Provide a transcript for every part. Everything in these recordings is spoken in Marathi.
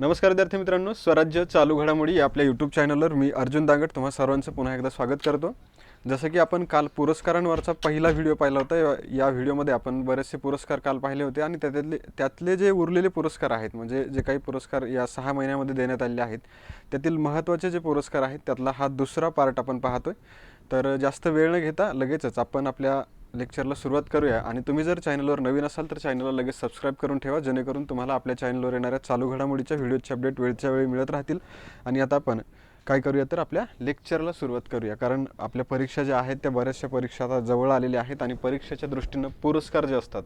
नमस्कार विद्यार्थी मित्रांनो, स्वराज्य चालू घडामोडी या आपल्या यूट्यूब चॅनलवर मी अर्जुन दांगट तुम्हा सर्वांचं पुन्हा एकदा स्वागत करतो। जसं की आपण काल पुरस्कारांवरचा पहिला व्हिडिओ पाहिला होता, या व्हिडिओमध्ये आपण बरेचसे पुरस्कार काल पाहिले होते आणि त्यातले जे उरलेले पुरस्कार आहेत, म्हणजे जे काही पुरस्कार या 6 महिन्यामध्ये देण्यात आलेले आहेत, त्यातील महत्त्वाचे जे पुरस्कार आहेत त्यातला हा दुसरा पार्ट आपण पाहतोय। तर जास्त वेळ न घेता लगेचच आपण आपल्या लेक्चरला सुरुवात करूया। आणि तुम्ही जर चॅनलवर नवीन असाल तर चॅनलला लगेच सबस्क्राइब करून ठेवा, जेणेकरून तुम्हाला आपल्या चॅनलवर येणाऱ्या चालू घडामोडीच्या व्हिडिओचे अपडेट वेळच्या वेळी मिळत राहतील। आणि आता आपण काय करूया तर आपल्या लेक्चरला सुरुवात करूया, कारण आपल्या परीक्षा ज्या आहेत त्या बऱ्याचशा परीक्षा आता जवळ आलेल्या आहेत आणि परीक्षेच्या दृष्टीनं पुरस्कार जे असतात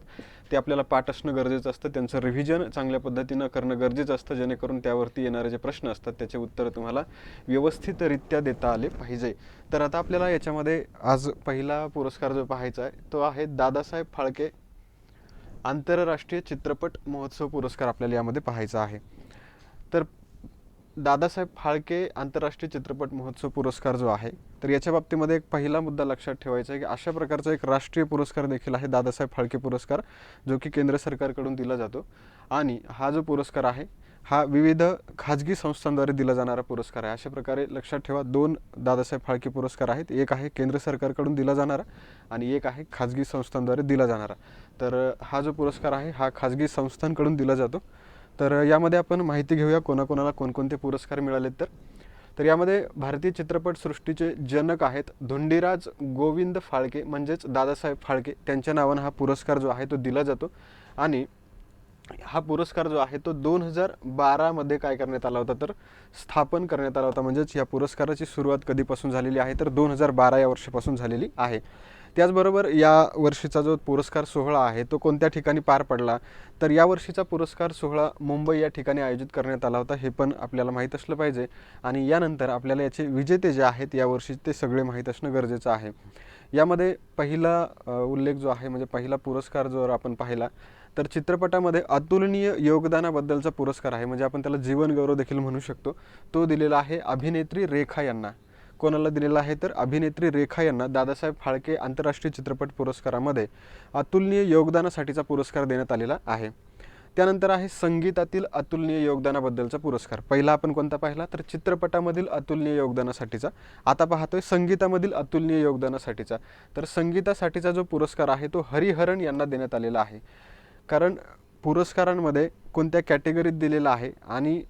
ते आपल्याला पाठ असणं गरजेचं असतं, त्यांचं रिव्हिजन चांगल्या पद्धतीनं करणं गरजेचं असतं, जेणेकरून त्यावरती येणारे जे प्रश्न असतात त्याचे उत्तर तुम्हाला व्यवस्थितरित्या देता आले पाहिजे। तर आता आपल्याला याच्यामध्ये आज पहिला पुरस्कार जो पाहायचा आहे तो आहे दादासाहेब फाळके आंतरराष्ट्रीय चित्रपट महोत्सव पुरस्कार आपल्याला यामध्ये पाहायचा आहे। तर दादासाहेब फाळके आंतरराष्ट्रीय चित्रपट महोत्सव पुरस्कार जो आहे तर याच्या बाबतीमध्ये एक पहिला मुद्दा लक्षात ठेवायचा आहे की अशा प्रकारचा एक राष्ट्रीय पुरस्कार देखील आहे दादासाहेब फाळके पुरस्कार, जो की केंद्र सरकारकडून दिला जातो। आणि हा जो पुरस्कार आहे हा विविध खाजगी संस्थांद्वारे दिला जाणारा पुरस्कार आहे। अशा प्रकारे लक्षात ठेवा, दोन दादासाहेब फाळके पुरस्कार आहेत, एक आहे केंद्र सरकारकडून दिला जाणारा आणि एक आहे खाजगी संस्थांद्वारे दिला जाणारा। तर हा जो पुरस्कार आहे हा खाजगी संस्थांकडून दिला जातो। तर यामध्ये आपण माहिती घेऊया कोणाकोणाला कोणकोणते पुरस्कार मिळालेत। तर यामध्ये भारतीय चित्रपटसृष्टीचे जनक आहेत धोंडीराज गोविंद फाळके, म्हणजेच दादासाहेब फाळके, त्यांच्या नावाने हा पुरस्कार जो आहे तो दिला जातो। आणि हा पुरस्कार जो आहे तो 2012 मध्ये काय करण्यात आला होता तर स्थापन करण्यात आला होता। म्हणजेच या पुरस्काराची सुरुवात कधीपासून झालेली आहे तर 2012 या वर्षापासून झालेली आहे। त्याचबरोबर या वर्षीचा जो पुरस्कार सोहळा आहे तो कोणत्या ठिकाणी पार पडला तर या वर्षीचा पुरस्कार सोहळा मुंबई या ठिकाणी आयोजित करण्यात आला होता, हे पण आपल्याला माहीत असलं पाहिजे। आणि यानंतर आपल्याला याचे विजेते जे आहेत यावर्षी ते सगळे माहीत असणं गरजेचं आहे। यामध्ये पहिला उल्लेख जो आहे म्हणजे पहिला पुरस्कार जर आपण पाहिला तर चित्रपटामध्ये अतुलनीय योगदानाबद्दलचा पुरस्कार आहे, म्हणजे आपण त्याला जीवन गौरव देखील म्हणू शकतो, तो दिलेला आहे अभिनेत्री रेखा यांना। कोणाला दिलेला आहे तर अभिनेत्री रेखा यांना दादासाहेब फाळके आंतरराष्ट्रीय चित्रपट पुरस्कारामध्ये अतुलनीय योगदानासाठीचा पुरस्कार देण्यात आलेला आहे। त्यानंतर आहे संगीतातील अतुलनीय योगदानाबद्दलचा पुरस्कार। पहिला आपण कोणता पाहिला तर चित्रपटामधील अतुलनीय योगदानासाठीचा, आता पाहतोय संगीतामधील अतुलनीय योगदानासाठीचा। तर संगीतासाठीचा जो पुरस्कार आहे तो हरिहरन यांना देण्यात आलेला आहे, कारण पुरस्कारांमध्ये कोणत्या कॅटेगरीत दिलेला आहे आणि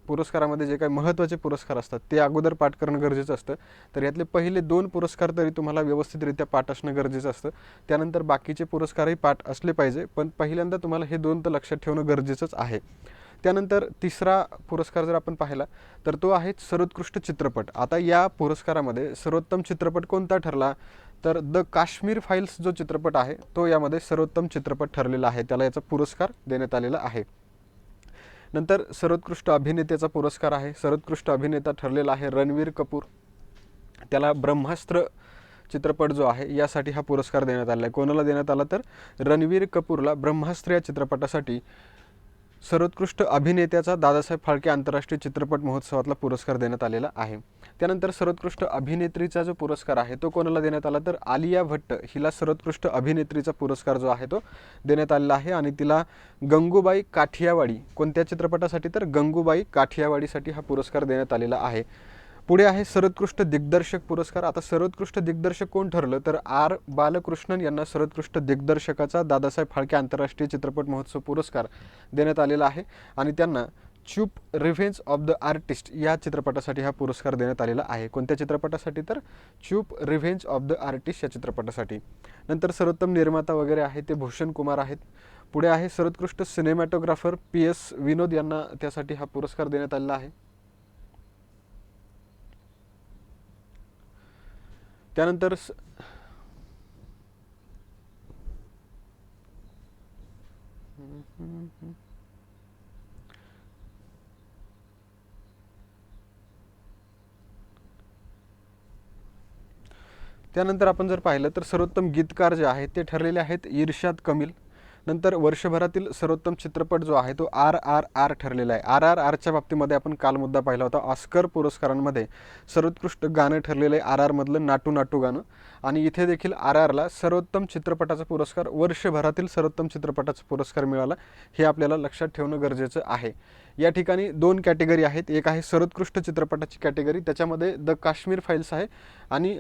पुरस्कारामध्ये जे काही महत्त्वाचे पुरस्कार असतात ते अगोदर पाठ करणं गरजेचं असतं। तर यातले पहिले 2 पुरस्कार तरी तुम्हाला व्यवस्थितरित्या पाठ असणं गरजेचं असतं, त्यानंतर बाकीचे पुरस्कारही पाठ असले पाहिजे, पण पहिल्यांदा तुम्हाला हे 2 तर लक्षात ठेवणं गरजेचंच आहे। त्यानंतर तिसरा पुरस्कार जर आपण पाहिला तर तो आहे सर्वोत्कृष्ट चित्रपट। आता या पुरस्कारामध्ये सर्वोत्तम चित्रपट कोणता ठरला तर द काश्मीर फाईल्स जो चित्रपट आहे तो यामध्ये सर्वोत्तम चित्रपट ठरलेला आहे, त्याला याचा पुरस्कार देण्यात आलेला आहे। नंतर सर्वोत्कृष्ट अभिनेत्याचा पुरस्कार आहे, सर्वोत्कृष्ट अभिनेता ठरलेला आहे रणवीर कपूर, त्याला ब्रह्मास्त्र चित्रपट जो आहे यासाठी हा पुरस्कार देण्यात आला आहे। कोणाला देण्यात आला तर रणवीर कपूरला ब्रह्मास्त्र या चित्रपटासाठी सर्वोत्कृष्ट अभिनेत्याचा दादासाहेब फाळके आंतरराष्ट्रीय चित्रपट महोत्सवातला पुरस्कार देण्यात आलेला आहे। त्यानंतर सर्वोत्कृष्ट अभिनेत्रीचा जो पुरस्कार आहे तो कोणाला देण्यात आला तर आलिया भट्ट हिला सर्वोत्कृष्ट अभिनेत्रीचा पुरस्कार जो आहे तो देण्यात आलेला आहे आणि तिला गंगूबाई काठियावाडी, कोणत्या चित्रपटासाठी तर गंगूबाई काठियावाडीसाठी हा पुरस्कार देण्यात आलेला आहे। पुढे आहे सर्वोत्कृष्ट दिग्दर्शक पुरस्कार। आता सर्वोत्कृष्ट दिग्दर्शक कोण ठरलं तर आर बालकृष्णन यांना सर्वोत्कृष्ट दिग्दर्शकाचा दादासाहेब फाळके आंतरराष्ट्रीय चित्रपट महोत्सव पुरस्कार देण्यात आलेला आहे आणि त्यांना चूप रिव्हेंज ऑफ द आर्टिस्ट या चित्रपटासाठी हा पुरस्कार देण्यात आलेला आहे। कोणत्या चित्रपटासाठी तर चूप रिव्हेंज ऑफ द आर्टिस्ट या चित्रपटासाठी। नंतर सर्वोत्तम निर्माता वगैरे आहे ते भूषण कुमार आहेत। पुढे आहे सर्वोत्कृष्ट सिनेमॅटोग्राफर PS विनोद यांना त्यासाठी हा पुरस्कार देण्यात आलेला आहे। त्यानंतर त्यानंतर आपण जर पाहिलं तर सर्वोत्तम गीतकार जे आहेत ते ठरलेले आहेत इर्शाद कमील। नंतर वर्षभरातील सर्वोत्तम चित्रपट जो आहे तो RRR ठरलेला आहे। RRRच्या बाबतीमध्ये आपण काल मुद्दा पाहिला होता, ऑस्कर पुरस्कारांमध्ये सर्वोत्कृष्ट गाणं ठरलेलं आहे RR मधलं नाटू नाटू गाणं। आणि इथे देखील RRला सर्वोत्तम चित्रपटाचा पुरस्कार, वर्षभरातील सर्वोत्तम चित्रपटाचा पुरस्कार मिळाला, हे आपल्याला लक्षात ठेवणं गरजेचं आहे. या ठिकाणी 2 कॅटेगरी आहेत. एक आहे सर्वोत्कृष्ट चित्रपटाची कॅटेगरी, त्याच्यामध्ये द काश्मीर फाईल्स आहे, आणि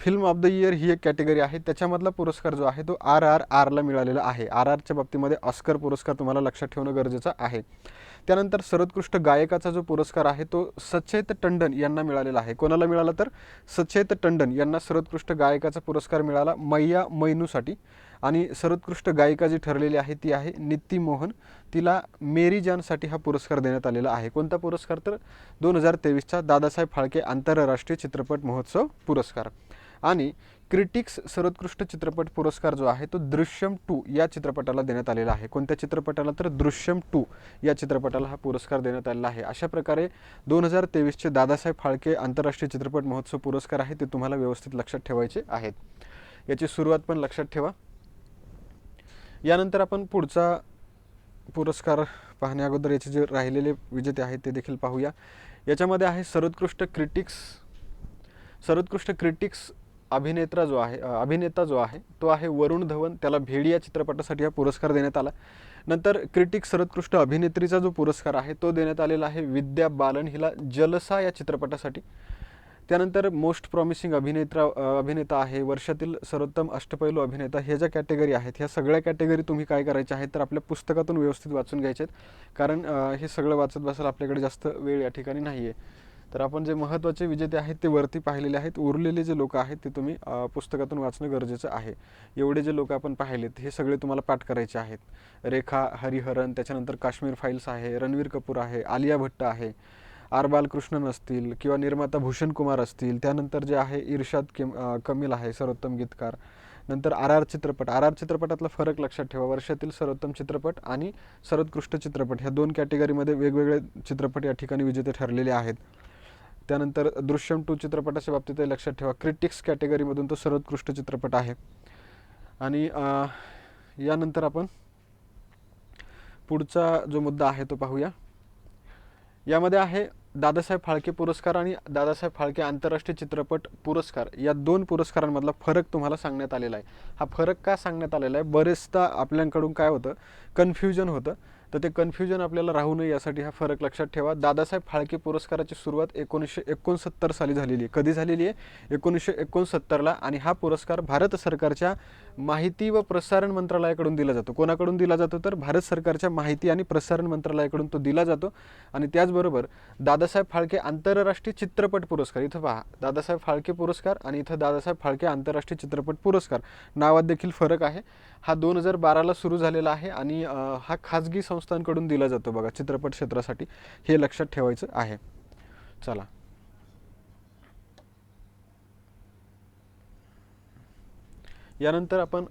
फिल्म ऑफ द इयर ही एक कॅटेगरी आहे. त्याच्यामधला पुरस्कार जो आहे तो RRRला मिळालेला आहे. RRच्या बाबतीमध्ये ऑस्कर पुरस्कार तुम्हाला लक्षात ठेवणं गरजेचं आहे. त्यानंतर सर्वोत्कृष्ट गायकाचा जो पुरस्कार आहे तो सचेत टंडन यांना मिळालेला आहे. कोणाला मिळाला तर सचेत टंडन यांना सर्वोत्कृष्ट गायकाचा पुरस्कार मिळाला मैया मैनूसाठी. आणि सर्वोत्कृष्ट गायिका जी ठरलेली आहे ती आहे नीती मोहन, तिला मेरी जानसाठी हा पुरस्कार देण्यात आलेला आहे. कोणता पुरस्कार तर 2023चा दादासाहेब फाळके आंतरराष्ट्रीय चित्रपट महोत्सव पुरस्कार. आणि क्रिटिक्स सर्वोत्कृष्ट चित्रपट पुरस्कार जो आहे तो दृश्यम 2 या चित्रपटाला देण्यात आलेला आहे. कोणत्या चित्रपटाला तर दृश्यम 2 या चित्रपटाला हा पुरस्कार देण्यात आलेला आहे. अशा प्रकारे 2023चे दादासाहेब फाळके आंतरराष्ट्रीय चित्रपट महोत्सव पुरस्कार आहे ते तुम्हाला व्यवस्थित लक्षात ठेवायचे आहेत. याची सुरुवात पण लक्षात ठेवा. यानंतर आपण पुढचा पुरस्कार पाहण्या अगोदर याचे जे राहिलेले विजेते आहेत ते देखील पाहूया. याच्यामध्ये आहे सर्वोत्कृष्ट क्रिटिक्स अभिनेता जो आहे तो आहे वरुण धवन, त्याला भेडी या चित्रपटासाठी हा पुरस्कार देण्यात आला. नंतर क्रिटिक्स सर्वोत्कृष्ट अभिनेत्रीचा जो पुरस्कार आहे तो देण्यात आलेला आहे विद्या बालन, हिला जलसा या चित्रपटासाठी. त्यानंतर मोस्ट प्रॉमिसिंग अभिनेता आहे, वर्षातील सर्वोत्तम अष्टपैलू अभिनेता, ह्या ज्या कॅटेगरी आहेत ह्या सगळ्या कॅटेगरी तुम्ही काय करायच्या आहेत तर आपल्या पुस्तकातून व्यवस्थित वाचून घ्यायचे आहेत, कारण हे सगळं वाचत बसायला आपल्याकडे जास्त वेळ या ठिकाणी नाही आहे. तर आपण जे महत्त्वाचे विजेते आहेत ते वरती पाहिलेले आहेत. उरलेले जे लोक आहेत ते तुम्ही पुस्तकातून वाचणं गरजेचं आहे. एवढे जे लोक आपण पाहिलेत हे सगळे तुम्हाला पाठ करायचे आहेत. रेखा हरिहरन, त्याच्यानंतर काश्मीर फाईल्स आहे, रणवीर कपूर आहे, आलिया भट्ट आहे, आर बालकृष्णन असतील किंवा निर्माता भूषण कुमार असतील. त्यानंतर जे आहे इर्शाद कमील आहे सर्वोत्तम गीतकार. नंतर RR चित्रपटातला फरक लक्षात ठेवा. वर्षातील सर्वोत्तम चित्रपट आणि सर्वोत्कृष्ट चित्रपट ह्या 2 कॅटेगरीमध्ये वेगवेगळे चित्रपट या ठिकाणी विजेते ठरलेले आहेत. त्यानंतर दृश्यम 2 चित्रपटाच्या बाबतीत लक्षात ठेवा, क्रिटिक्स कॅटेगरीमधून तो सर्वोत्कृष्ट चित्रपट आहे. आणि यानंतर आपण पुढचा जो मुद्दा आहे तो पाहूया. यामध्ये आहे दादासाहेब फाळके पुरस्कार आणि दादासाहेब फाळके आंतरराष्ट्रीय चित्रपट पुरस्कार, या 2 पुरस्कारांमधला फरक तुम्हाला सांगण्यात आलेला आहे. हा फरक का सांगण्यात आलेला आहे, बरेचदा आपल्याकडून काय होतं कन्फ्युजन होतं, तर ते कन्फ्युजन आपल्याला राहू नये यासाठी हा फरक लक्षात ठेवा. दादासाहेब फाळके पुरस्काराची सुरुवात 1969 साली झालेली आहे. कधी झालेली आहे 1969ला. आणि हा पुरस्कार भारत सरकारच्या माहिती व प्रसारण मंत्रालयाकडून दिला जातो. कोणाकडून दिला जातो तर भारत सरकारच्या माहिती आणि प्रसारण मंत्रालयाकडून तो दिला जातो. आणि त्याचबरोबर दादासाहेब फाळके आंतरराष्ट्रीय चित्रपट पुरस्कार, इथं पहा दादासाहेब फाळके पुरस्कार आणि इथं दादासाहेब फाळके आंतरराष्ट्रीय चित्रपट पुरस्कार नावात देखील फरक आहे. हा 2012ला सुरू झालेला आहे आणि हा खाजगी संस्थांकडून दिला जातो बघा चित्रपट क्षेत्रासाठी, हे लक्षात ठेवायचं आहे. चला यानंतर आपण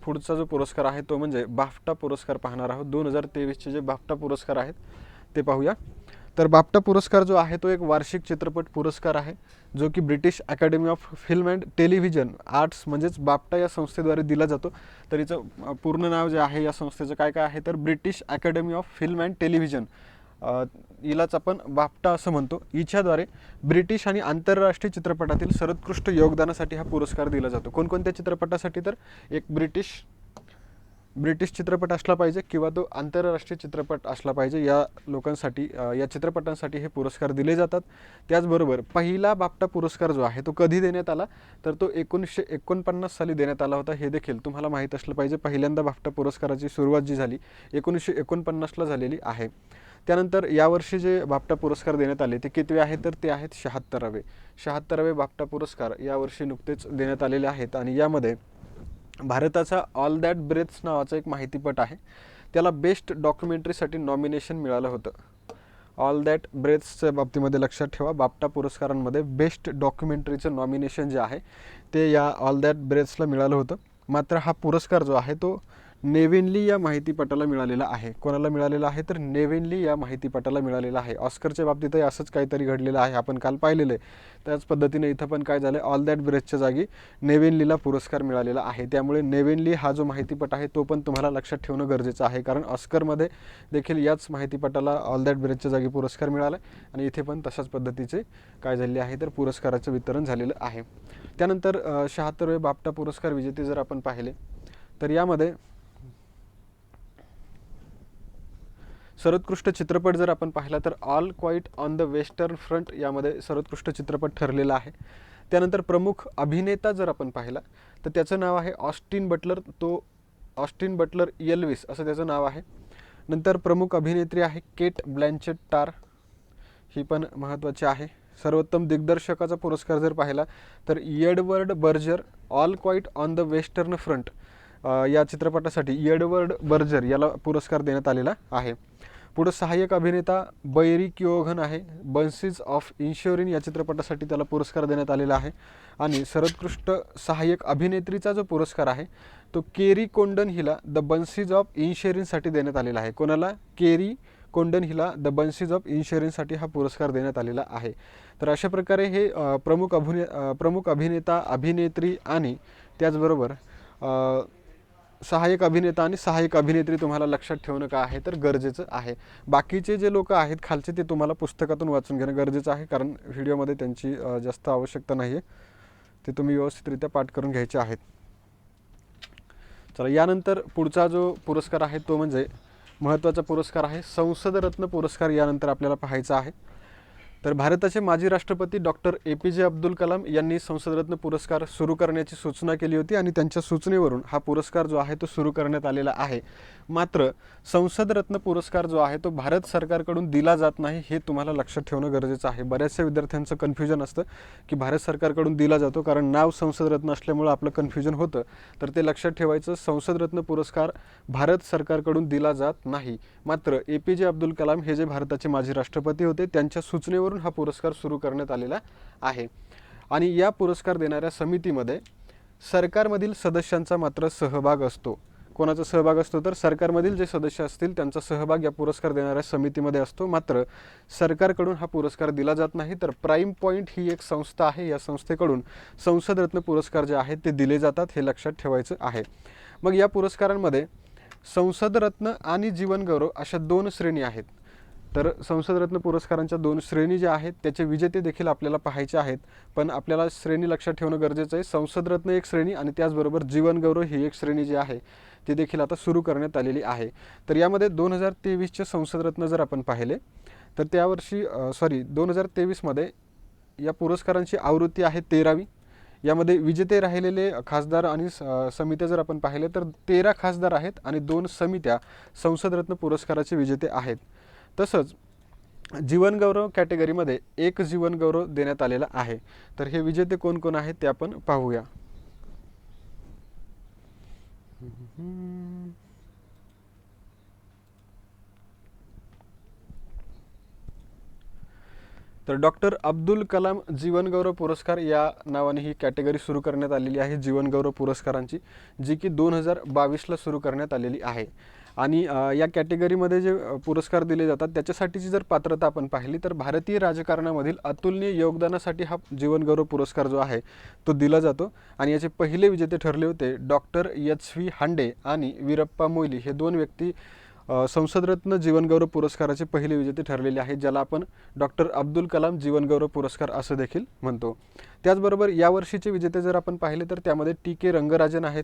पुढचा जो पुरस्कार आहे तो म्हणजे बाफ्टा पुरस्कार पाहणार आहोत. 2023चे जे बाफ्टा पुरस्कार आहेत ते पाहूया. तर बाफ्टा पुरस्कार जो आहे तो एक वार्षिक चित्रपट पुरस्कार आहे जो की British Academy of Film and television arts म्हणजेच बाफ्टा या संस्थेद्वारे दिला जातो. तर हिचं पूर्ण नाव जे आहे या संस्थेचं काय काय आहे तर British Academy of Film and Television, हिलाच आपण बाफ्टा असं म्हणतो. हिच्याद्वारे ब्रिटिश आणि आंतरराष्ट्रीय चित्रपटातील सर्वोत्कृष्ट योगदानासाठी हा पुरस्कार दिला जातो. कोणकोणत्या चित्रपटासाठी तर एक ब्रिटिश चित्रपट असला पाहिजे किंवा तो आंतरराष्ट्रीय चित्रपट असला पाहिजे, या लोकांसाठी या चित्रपटांसाठी हे पुरस्कार दिले जातात. त्याचबरोबर पहिला बाफ्टा पुरस्कार जो आहे तो कधी देण्यात आला तर तो 1949 साली देण्यात आला होता. हे देखील तुम्हाला माहीत असलं पाहिजे. पहिल्यांदा बाफ्टा पुरस्काराची सुरुवात जी झाली 1949ला झालेली आहे. त्यानंतर यावर्षी जे बाफ्टा पुरस्कार देण्यात आले ते कितवे आहेत तर ते आहेत 76वे बाफ्टा पुरस्कार यावर्षी नुकतेच देण्यात आलेले आहेत. आणि यामध्ये भारताचा ऑल दॅट ब्रेथ्स नावाचा एक माहितीपट आहे, त्याला बेस्ट डॉक्युमेंटरीसाठी नॉमिनेशन मिळालं होतं. ऑल दॅट ब्रेथ्सच्या बाबतीमध्ये लक्षात ठेवा, बाफ्टा पुरस्कारांमध्ये बेस्ट डॉक्युमेंटरीचं नॉमिनेशन जे आहे ते या ऑल दॅट ब्रेथ्सला मिळालं होतं. मात्र हा पुरस्कार जो आहे तो नेव्हिनली या माहितीपटाला मिळालेला आहे. कोणाला मिळालेला आहे तर नेव्हिनली या माहितीपटाला मिळालेला आहे. ऑस्करच्या बाबतीतही असंच काहीतरी घडलेलं आहे, आपण काल पाहिलेलं आहे. त्याच पद्धतीने इथं पण काय झालं, ऑल दॅट ब्रेथच्या जागी नेव्हिनलीला पुरस्कार मिळालेला आहे. त्यामुळे नेव्हिनली हा जो माहितीपट आहे तो पण तुम्हाला लक्षात ठेवणं गरजेचं आहे, कारण ऑस्करमध्ये देखील याच माहितीपटाला ऑल दॅट ब्रेथच्या जागी पुरस्कार मिळाला आणि इथे पण तशाच पद्धतीचे काय झालेले आहे तर पुरस्काराचं वितरण झालेलं आहे. त्यानंतर 76वे बाफ्टा पुरस्कार विजेते जर आपण पाहिले तर यामध्ये सर्वोत्कृष्ट चित्रपट जर आपण पाहिला तर All Quiet on the Western Front यामध्ये सर्वोत्कृष्ट चित्रपट ठरलेला आहे. त्यानंतर प्रमुख अभिनेता जर आपण पाहिला तर त्याचं नाव आहे ऑस्टिन बटलर. तो ऑस्टिन बटलर एल्विस असं त्याचं नाव आहे. नंतर प्रमुख अभिनेत्री आहे केट ब्लँचेट टार, ही पण महत्त्वाची आहे. सर्वोत्तम दिग्दर्शकाचा पुरस्कार जर पाहिला तर Edward Berger All Quiet on the Western Front या चित्रपटासाठी एडवर्ड बर्जर याला पुरस्कार देण्यात आलेला आहे. पुढे सहाय्यक अभिनेता बैरी किओघन आहे. बन्सीज ऑफ इन्शुरिन या चित्रपटासाठी त्याला पुरस्कार देण्यात आलेला आहे. आणि सर्वोत्कृष्ट सहाय्यक अभिनेत्रीचा जो पुरस्कार आहे तो केरी कोंडन हिला द बन्सीज ऑफ इन्शुरिनसाठी देण्यात आलेला आहे. कोणाला? केरी कोंडन हिला द बन्सीज ऑफ इन्शुरिनसाठी हा पुरस्कार देण्यात आलेला आहे. तर अशा प्रकारे हे प्रमुख अभिनेता, अभिनेत्री आणि त्याचबरोबर सहाय्यक अभिनेता आणि सहाय्यक अभिनेत्री तुम्हाला लक्षात ठेवणं का आहे तर गरजेचं आहे. बाकीचे जे लोक आहेत खालचे ते तुम्हाला पुस्तकातून वाचून घेणं गरजेचं आहे, कारण व्हिडिओमध्ये त्यांची जास्त आवश्यकता नाही आहे. ते तुम्ही व्यवस्थितरित्या पाठ करून घ्यायचे आहेत. चला, यानंतर पुढचा जो पुरस्कार आहे तो म्हणजे महत्त्वाचा पुरस्कार आहे संसदरत्न पुरस्कार. यानंतर आपल्याला पाहायचा आहे. तर भारताचे माजी राष्ट्रपती डॉक्टर APJ अब्दुल कलाम यांनी संसदरत्न पुरस्कार सुरू करण्याची सूचना केली होती आणि त्यांच्या सूचनेवरून हा पुरस्कार जो आहे तो सुरू करण्यात आलेला आहे. मात्र संसदरत्न पुरस्कार जो आहे तो भारत सरकारकडून दिला जात नाही, हे तुम्हाला लक्षात ठेवणं गरजेचं आहे. बऱ्याचशा विद्यार्थ्यांचं कन्फ्युजन असतं की भारत सरकारकडून दिला जातो, कारण नाव संसदरत्न असल्यामुळं आपलं कन्फ्युजन होतं. तर ते लक्षात ठेवायचं, संसदरत्न पुरस्कार भारत सरकारकडून दिला जात नाही. मात्र APJ अब्दुल कलाम हे जे भारताचे माजी राष्ट्रपती होते त्यांच्या सूचनेवरून हा पुरस्कार सुरू करण्यात आलेला आहे. आणि या पुरस्कार देणाऱ्या समितीमध्ये सरकारमधील सदस्यांचा मात्र सहभाग असतो. कोणाचा सहभाग असतो तर सरकारमधील जे सदस्य असतील त्यांचा सहभाग या पुरस्कार देणाऱ्या समितीमध्ये असतो. मात्र सरकारकडून हा पुरस्कार दिला जात नाही. तर प्राईम पॉईंट ही एक संस्था आहे, या संस्थेकडून संसदरत्न पुरस्कार जे आहेत ते दिले जातात, हे लक्षात ठेवायचं आहे. मग या पुरस्कारांमध्ये संसदरत्न आणि जीवनगौरव अशा 2 श्रेणी आहेत. तर संसदरत्न पुरस्कारांच्या 2 श्रेणी ज्या आहेत त्याचे विजेते देखील आपल्याला पाहायचे आहेत. पण आपल्याला श्रेणी लक्षात ठेवणं गरजेचं आहे. संसदरत्न एक श्रेणी आणि त्याचबरोबर जीवनगौरव ही एक श्रेणी जी आहे ती देखील आता सुरू करण्यात आलेली आहे. तर यामध्ये 2023चे संसदरत्न जर आपण पाहिले तर त्यावर्षी 2023मध्ये या पुरस्कारांची आवृत्ती आहे 13वी. यामध्ये विजेते राहिलेले खासदार आणि समित्या जर आपण पाहिले तर 13 खासदार आहेत आणि 2 समित्या संसदरत्न पुरस्काराचे विजेते आहेत. तसंच जीवनगौरव कॅटेगरीमध्ये 1 जीवनगौरव देण्यात आलेला आहे. तर हे विजेते कोण कोण आहेत ते आपण पाहूया. तर डॉक्टर अब्दुल कलाम जीवनगौरव पुरस्कार या नावाने ही कॅटेगरी सुरू करण्यात आलेली आहे जीवनगौरव पुरस्कारांची, जी की 2022ला सुरू करण्यात आलेली आहे. आणि या कॅटेगरीमध्ये जे पुरस्कार दिले जातात त्याच्यासाठीची जर पात्रता आपण पाहिली तर भारतीय राजकारणामधील अतुलनीय योगदानासाठी हा जीवनगौरव पुरस्कार जो आहे तो दिला जातो. आणि याचे पहिले विजेते ठरले होते डॉक्टर HV हांडे आणि वीरप्पा मोईली, हे 2 व्यक्ती संसदरत्न जीवनगौरव पुरस्काराचे पहिले विजेते ठरलेले आहेत, ज्याला आपण डॉक्टर अब्दुल कलाम जीवनगौरव पुरस्कार असं देखील म्हणतो. त्याचबरोबर यावर्षीचे विजेते जर आपण पाहिले तर त्यामध्ये TK रंगराजन आहेत.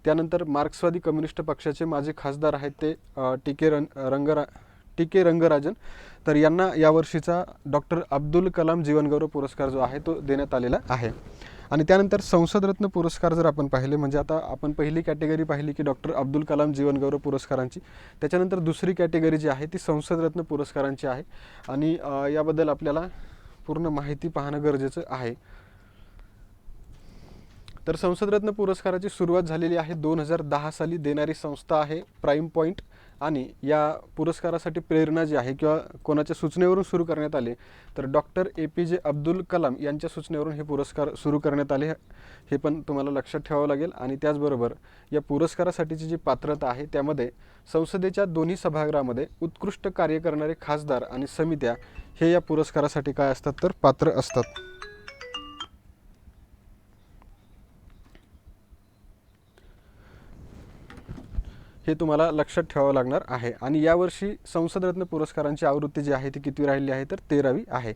त्यानंतर मार्क्सवादी कम्युनिस्ट पक्षाचे माजी खासदार आहेत ते TK रंगराजन. तर यांना यावर्षीचा डॉक्टर अब्दुल कलाम जीवनगौरव पुरस्कार जो आहे तो देण्यात आलेला आहे. आणि त्यानंतर संसदरत्न पुरस्कार जर आपण पाहिले, म्हणजे आता आपण पहिली कॅटेगरी पाहिली की डॉक्टर अब्दुल कलाम जीवनगौरव पुरस्कारांची, त्याच्यानंतर दुसरी कॅटेगरी जी आहे ती संसदरत्न पुरस्कारांची आहे. आणि याबद्दल आपल्याला पूर्ण माहिती पाहणं गरजेचं आहे. तर संसदरत्न पुरस्काराची सुरुवात झालेली आहे 2010 साली. देणारी संस्था आहे प्राईम पॉईंट. आणि या पुरस्कारासाठी प्रेरणा जी आहे किंवा कोणाच्या सूचनेवरून सुरू करण्यात आले तर डॉक्टर APJ अब्दुल कलाम यांच्या सूचनेवरून हे पुरस्कार सुरू करण्यात आले, हे पण तुम्हाला लक्षात ठेवावं लागेल. आणि त्याचबरोबर या पुरस्कारासाठीची जी पात्रता आहे त्यामध्ये संसदेच्या दोन्ही सभागृहामध्ये उत्कृष्ट कार्य करणारे खासदार आणि समित्या हे या पुरस्कारासाठी काय असतात तर पात्र असतात. हे तुम्हाला लक्षात ठेवावं लागणार आहे. आणि यावर्षी संसदरत्न पुरस्कारांची आवृत्ती जी आहे ती किती राहिली आहे तर 13वी आहे.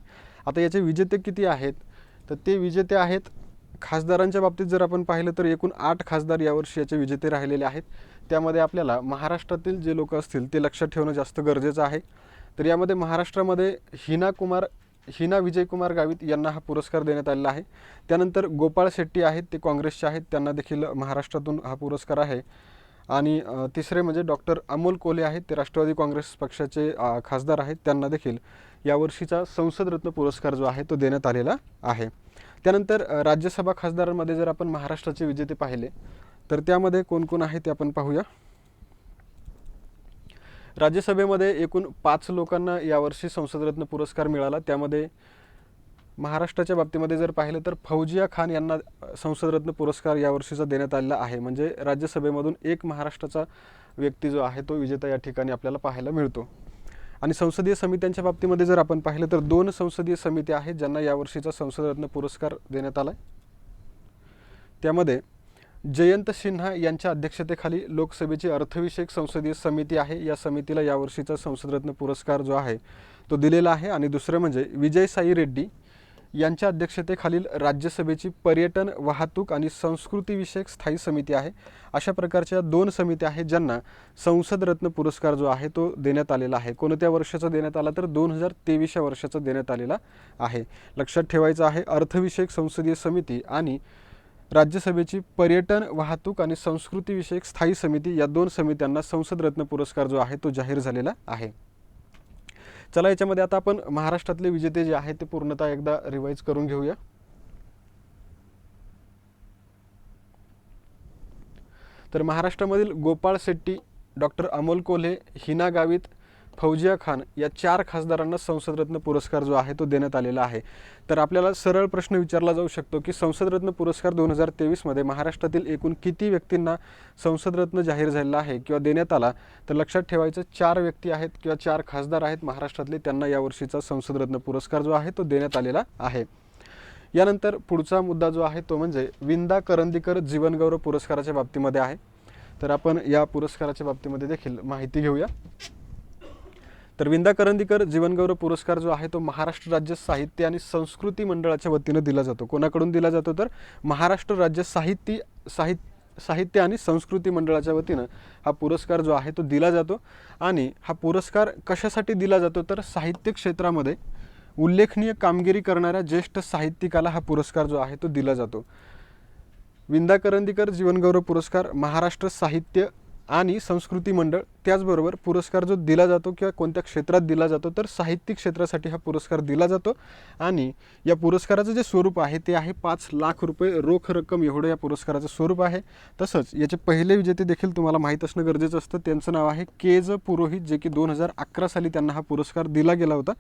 आता याचे विजेते किती आहेत तर ते विजेते आहेत खासदारांच्या बाबतीत जर आपण पाहिलं तर एकूण 8 खासदार यावर्षी याचे विजेते राहिलेले आहेत. त्यामध्ये आपल्याला महाराष्ट्रातील जे लोक असतील ते लक्षात ठेवणं जास्त गरजेचं आहे. तर यामध्ये महाराष्ट्रामध्ये हिना विजयकुमार गावित यांना हा पुरस्कार देण्यात आलेला आहे. त्यानंतर गोपाळ शेट्टी आहेत, ते काँग्रेसचे आहेत, त्यांना देखील महाराष्ट्रातून हा पुरस्कार आहे. आणि तिसरे म्हणजे डॉक्टर अमोल कोल्हे आहेत, ते राष्ट्रवादी काँग्रेस पक्षाचे खासदार आहेत, त्यांना देखील यावर्षीचा संसदरत्न पुरस्कार जो आहे तो देण्यात आलेला आहे. त्यानंतर राज्यसभा खासदारांमध्ये जर आपण महाराष्ट्राचे विजेते पाहिले तर त्यामध्ये कोण कोण आहे ते आपण पाहूया. राज्यसभेमध्ये एकूण 5 लोकांना यावर्षी संसदरत्न पुरस्कार मिळाला. त्यामध्ये महाराष्ट्राच्या बाबतीमध्ये जर पाहिलं तर फौजिया खान यांना संसदरत्न पुरस्कार यावर्षीचा देण्यात आलेला आहे. म्हणजे राज्यसभेमधून एक महाराष्ट्राचा व्यक्ती जो आहे तो विजेता या ठिकाणी आपल्याला पाहायला मिळतो. आणि संसदीय समित्यांच्या बाबतीमध्ये जर आपण पाहिलं तर 2 संसदीय समित्या आहेत ज्यांना यावर्षीचा संसदरत्न पुरस्कार देण्यात आला. त्यामध्ये जयंत सिन्हा यांच्या अध्यक्षतेखाली लोकसभेची अर्थविषयक संसदीय समिती आहे, या समितीला यावर्षीचा संसदरत्न पुरस्कार जो आहे तो दिलेला आहे. आणि दुसरं म्हणजे विजय साई रेड्डी यांच्या अध्यक्षतेखालील राज्यसभेची पर्यटन, वाहतूक आणि संस्कृतीविषयक स्थायी समिती आहे. अशा प्रकारच्या 2 समित्या आहेत ज्यांना संसदरत्न पुरस्कार जो आहे तो देण्यात आलेला आहे. कोणत्या वर्षाचा देण्यात आला तर 2023 या वर्षाचा देण्यात आलेला आहे. लक्षात ठेवायचं आहे, अर्थविषयक संसदीय समिती आणि राज्यसभेची पर्यटन, वाहतूक आणि संस्कृतीविषयक स्थायी समिती या 2 समित्यांना संसदरत्न पुरस्कार जो आहे तो जाहीर झालेला आहे. चला, याच्यामध्ये आता आपण महाराष्ट्रातले विजेते जे आहेत ते पूर्णतः एकदा रिवाइज करून घेऊया. तर महाराष्ट्रामधील गोपाळ शेट्टी, डॉक्टर अमोल कोल्हे, हिना गावित, फौजिया खान या 4 खासदारांना संसदरत्न पुरस्कार जो आहे तो देण्यात आलेला आहे. तर आपल्याला सरळ प्रश्न विचारला जाऊ शकतो की संसदरत्न पुरस्कार 2023 मध्ये महाराष्ट्रातील एकूण किती व्यक्तींना संसदरत्न जाहीर झालेला आहे किंवा देण्यात आला. तर लक्षात ठेवायचं 4 व्यक्ती आहेत किंवा 4 खासदार आहेत महाराष्ट्रातले, त्यांना यावर्षीचा संसदरत्न पुरस्कार जो आहे तो देण्यात आलेला आहे. यानंतर पुढचा मुद्दा जो आहे तो म्हणजे विंदा करंदीकर जीवनगौरव पुरस्काराच्या बाबतीमध्ये आहे. तर आपण या पुरस्काराच्या बाबतीमध्ये देखील माहिती घेऊया. तर विंदा करंदीकर जीवनगौरव पुरस्कार जो आहे तो महाराष्ट्र राज्य साहित्य आणि संस्कृती मंडळाच्या वतीनं दिला जातो. कोणाकडून दिला जातो तर महाराष्ट्र राज्य साहित्य आणि संस्कृती मंडळाच्या वतीनं हा पुरस्कार जो आहे तो दिला जातो. आणि हा पुरस्कार कशासाठी दिला जातो तर साहित्य क्षेत्रामध्ये उल्लेखनीय कामगिरी करणाऱ्या ज्येष्ठ साहित्यिकाला हा पुरस्कार जो आहे तो दिला जातो. विंदा करंदीकर जीवनगौरव पुरस्कार महाराष्ट्र साहित्य आणि संस्कृती मंडळ, त्याचबरोबर पुरस्कार जो दिला जातो किंवा कोणत्या क्षेत्रात दिला जातो तर साहित्यिक क्षेत्रासाठी हा पुरस्कार दिला जातो. आणि या पुरस्काराचं जे स्वरूप आहे ते आहे 5 लाख रुपये रोख रक्कम एवढं या पुरस्काराचं स्वरूप आहे. तसंच याचे पहिले विजेते देखील तुम्हाला माहीत असणं गरजेचं असतं. त्यांचं नाव आहे के.ज. पुरोहित, जे की 2011 साली त्यांना हा पुरस्कार दिला गेला होता.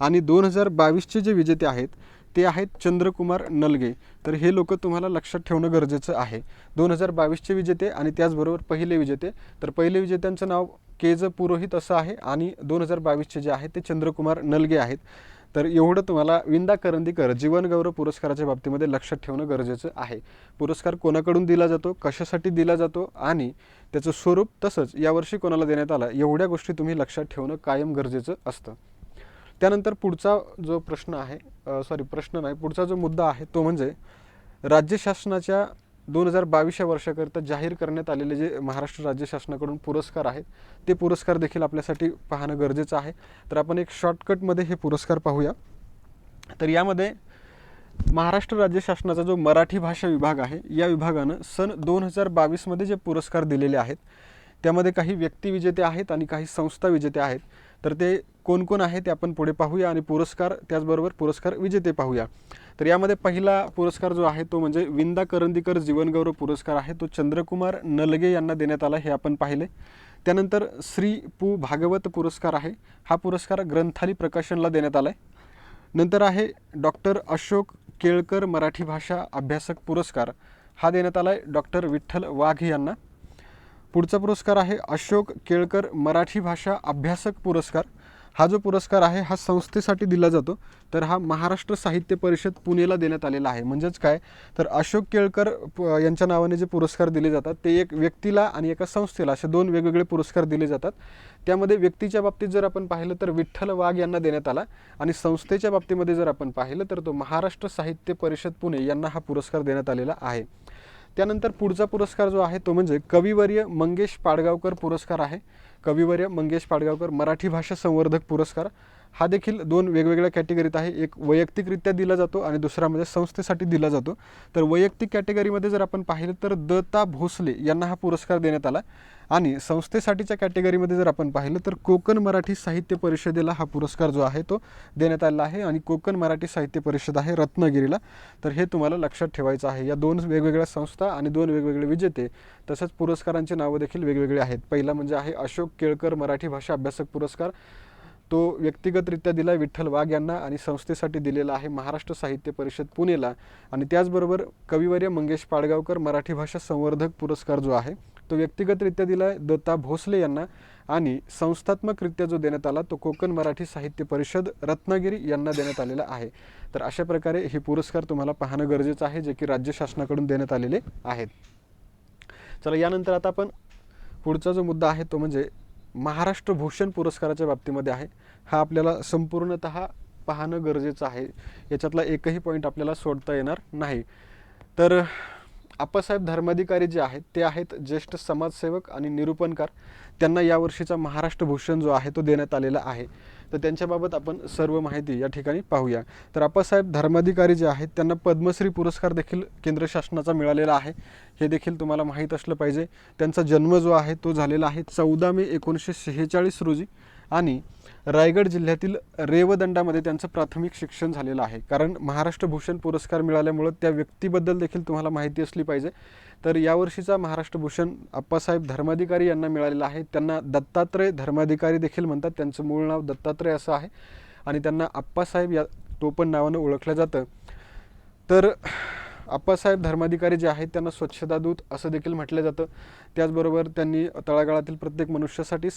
आणि 2022चे जे विजेते आहेत ते आहेत चंद्रकुमार नलगे. तर हे लोक तुम्हाला लक्षात ठेवणं गरजेचं आहे. 2022चे विजेते आणि त्याचबरोबर पहिले विजेते. तर पहिले विजेत्यांचं नाव के.ज. पुरोहित असं आहे आणि 2022चे जे आहे ते चंद्रकुमार नलगे आहेत. तर एवढं तुम्हाला विंदा करंदीकर जीवनगौरव पुरस्काराच्या बाबतीमध्ये लक्षात ठेवणं गरजेचं आहे. पुरस्कार कोणाकडून दिला जातो, कशासाठी दिला जातो आणि त्याचं स्वरूप, तसंच यावर्षी कोणाला देण्यात आला, एवढ्या गोष्टी तुम्ही लक्षात ठेवणं कायम गरजेचं असतं. त्यानंतर पुढचा जो प्रश्न आहे, पुढचा जो मुद्दा आहे तो म्हणजे राज्य शासनाच्या 2022 या वर्षाकरिता जाहीर करण्यात आलेले जे महाराष्ट्र राज्य शासनाकडून पुरस्कार आहेत ते पुरस्कार देखील आपल्यासाठी पाहणं गरजेचं आहे. तर आपण एक शॉर्टकटमध्ये हे पुरस्कार पाहूया. तर यामध्ये महाराष्ट्र राज्य शासनाचा जो मराठी भाषा विभाग आहे या विभागानं सन 2022 मध्ये जे पुरस्कार दिलेले आहेत त्यामध्ये काही व्यक्ती विजेते आहेत आणि काही संस्था विजेते आहेत. तर ते कोण कोण आहे ते आपण पुढे पाहूया आणि पुरस्कार, त्याचबरोबर पुरस्कार विजेते पाहूया. तर यामध्ये पहिला पुरस्कार जो आहे तो म्हणजे विंदा करंदीकर जीवनगौरव पुरस्कार आहे, तो चंद्रकुमार नलगे यांना देण्यात आला, हे आपण पाहिले. त्यानंतर श्री पु भागवत पुरस्कार आहे, हा पुरस्कार ग्रंथाली प्रकाशनला देण्यात आला आहे. नंतर आहे डॉक्टर अशोक केळकर मराठी भाषा अभ्यासक पुरस्कार, हा देण्यात आला आहे डॉक्टर विठ्ठल वाघ यांना. पुढचा पुरस्कार आहे अशोक केळकर मराठी भाषा अभ्यासक पुरस्कार, हा जो पुरस्कार आहे हा संस्थेसाठी दिला जातो, तर हा महाराष्ट्र साहित्य परिषद पुणेला देण्यात आलेला आहे. म्हणजेच काय, तर अशोक केळकर यांच्या नावाने जे पुरस्कार दिले जातात ते एक व्यक्तीला आणि एका संस्थेला असे दोन वेगवेगळे पुरस्कार दिले जातात. त्यामध्ये व्यक्तीच्या बाबतीत जर आपण पाहिलं तर विठ्ठल वाघ यांना देण्यात आला, आणि संस्थेच्या बाबतीमध्ये जर आपण पाहिलं तर तो महाराष्ट्र साहित्य परिषद पुणे यांना हा पुरस्कार देण्यात आलेला आहे. त्यानंतर पुढचा पुरस्कार जो आहे तो म्हणजे कविवर्य मंगेश पाडगावकर पुरस्कार आहे. कविवर्य मंगेश पाडगावकर मराठी भाषा संवर्धक पुरस्कार हा देखील दोन वेगवेगळ्या कॅटेगरीत आहे. एक वैयक्तिकरित्या दिला जातो आणि दुसरा म्हणजे संस्थेसाठी दिला जातो. तर वैयक्तिक कॅटेगरीमध्ये जर आपण पाहिलं तर दत्ता भोसले यांना हा पुरस्कार देण्यात आला, आणि संस्थेसाठीच्या कॅटेगरीमध्ये जर आपण पाहिलं तर कोकण मराठी साहित्य परिषदेला हा पुरस्कार जो आहे तो देण्यात आलेला आहे, आणि कोकण मराठी साहित्य परिषद आहे रत्नागिरीला. तर हे तुम्हाला लक्षात ठेवायचं आहे. या दोन वेगवेगळ्या संस्था आणि दोन वेगवेगळे विजेते, तसंच पुरस्कारांची नावं देखील वेगवेगळी आहेत. पहिला म्हणजे आहे अशोक केळकर मराठी भाषा अभ्यासक पुरस्कार, तो व्यक्तिगतरित्या दिला विठ्ठल वाघ यांना, आणि संस्थेसाठी दिलेला आहे महाराष्ट्र साहित्य परिषद पुणेला. आणि त्याचबरोबर कविवर्य मंगेश पाडगावकर मराठी भाषा संवर्धक पुरस्कार जो आहे तो व्यक्तिगतरित्या दिला आहे दत्ता भोसले यांना, आणि संस्थात्मकरित्या जो देण्यात आला तो कोकण मराठी साहित्य परिषद रत्नागिरी यांना देण्यात आलेला आहे. तर अशा प्रकारे हे पुरस्कार तुम्हाला पाहणं गरजेचं आहे, जे की राज्य शासनाकडून देण्यात आलेले आहेत. चला, यानंतर आता आपण पुढचा जो मुद्दा आहे तो म्हणजे महाराष्ट्र भूषण पुरस्काराच्या बाबतीमध्ये आहे. हा आपल्याला संपूर्णतः पाहणं गरजेचं आहे. याच्यातला एकही पॉईंट आपल्याला सोडता येणार नाही. तर आप्पासाहेब धर्माधिकारी जे आहेत ते आहेत ज्येष्ठ समाजसेवक आणि निरूपणकार. त्यांना यावर्षीचा महाराष्ट्र भूषण जो आहे तो देण्यात आलेला आहे. तर त्यांच्याबाबत आपण सर्व माहिती या ठिकाणी पाहूया. तर आप्पासाहेब धर्माधिकारी जे आहेत त्यांना पद्मश्री पुरस्कार देखील केंद्र शासनाचा मिळालेला आहे, हे देखील तुम्हाला माहीत असलं पाहिजे. त्यांचा जन्म जो आहे तो झालेला आहे 14 मे 1946 रोजी, आणि रायगड जिल्ह्यातील रेवदंडामध्ये त्यांचं प्राथमिक शिक्षण झालेलं आहे. कारण महाराष्ट्र भूषण पुरस्कार मिळाल्यामुळं त्या व्यक्तीबद्दल देखील तुम्हाला माहिती असली पाहिजे. तर यावर्षीचा महाराष्ट्र भूषण आप्पासाहेब धर्माधिकारी यांना मिळालेला आहे. त्यांना दत्तात्रय धर्माधिकारी देखील म्हणतात. त्यांचं मूळ नाव दत्तात्रय असं आहे, आणि त्यांना आप्पासाहेब या टोपण नावानं ओळखलं जातं. तर आप्पासाहेब धर्माधिकारी जे आहेत त्यांना स्वच्छता दूत असं देखील म्हटलं जातं. त्याचबरोबर त्यांनी तळागाळातील प्रत्येक मनुष्यासाठी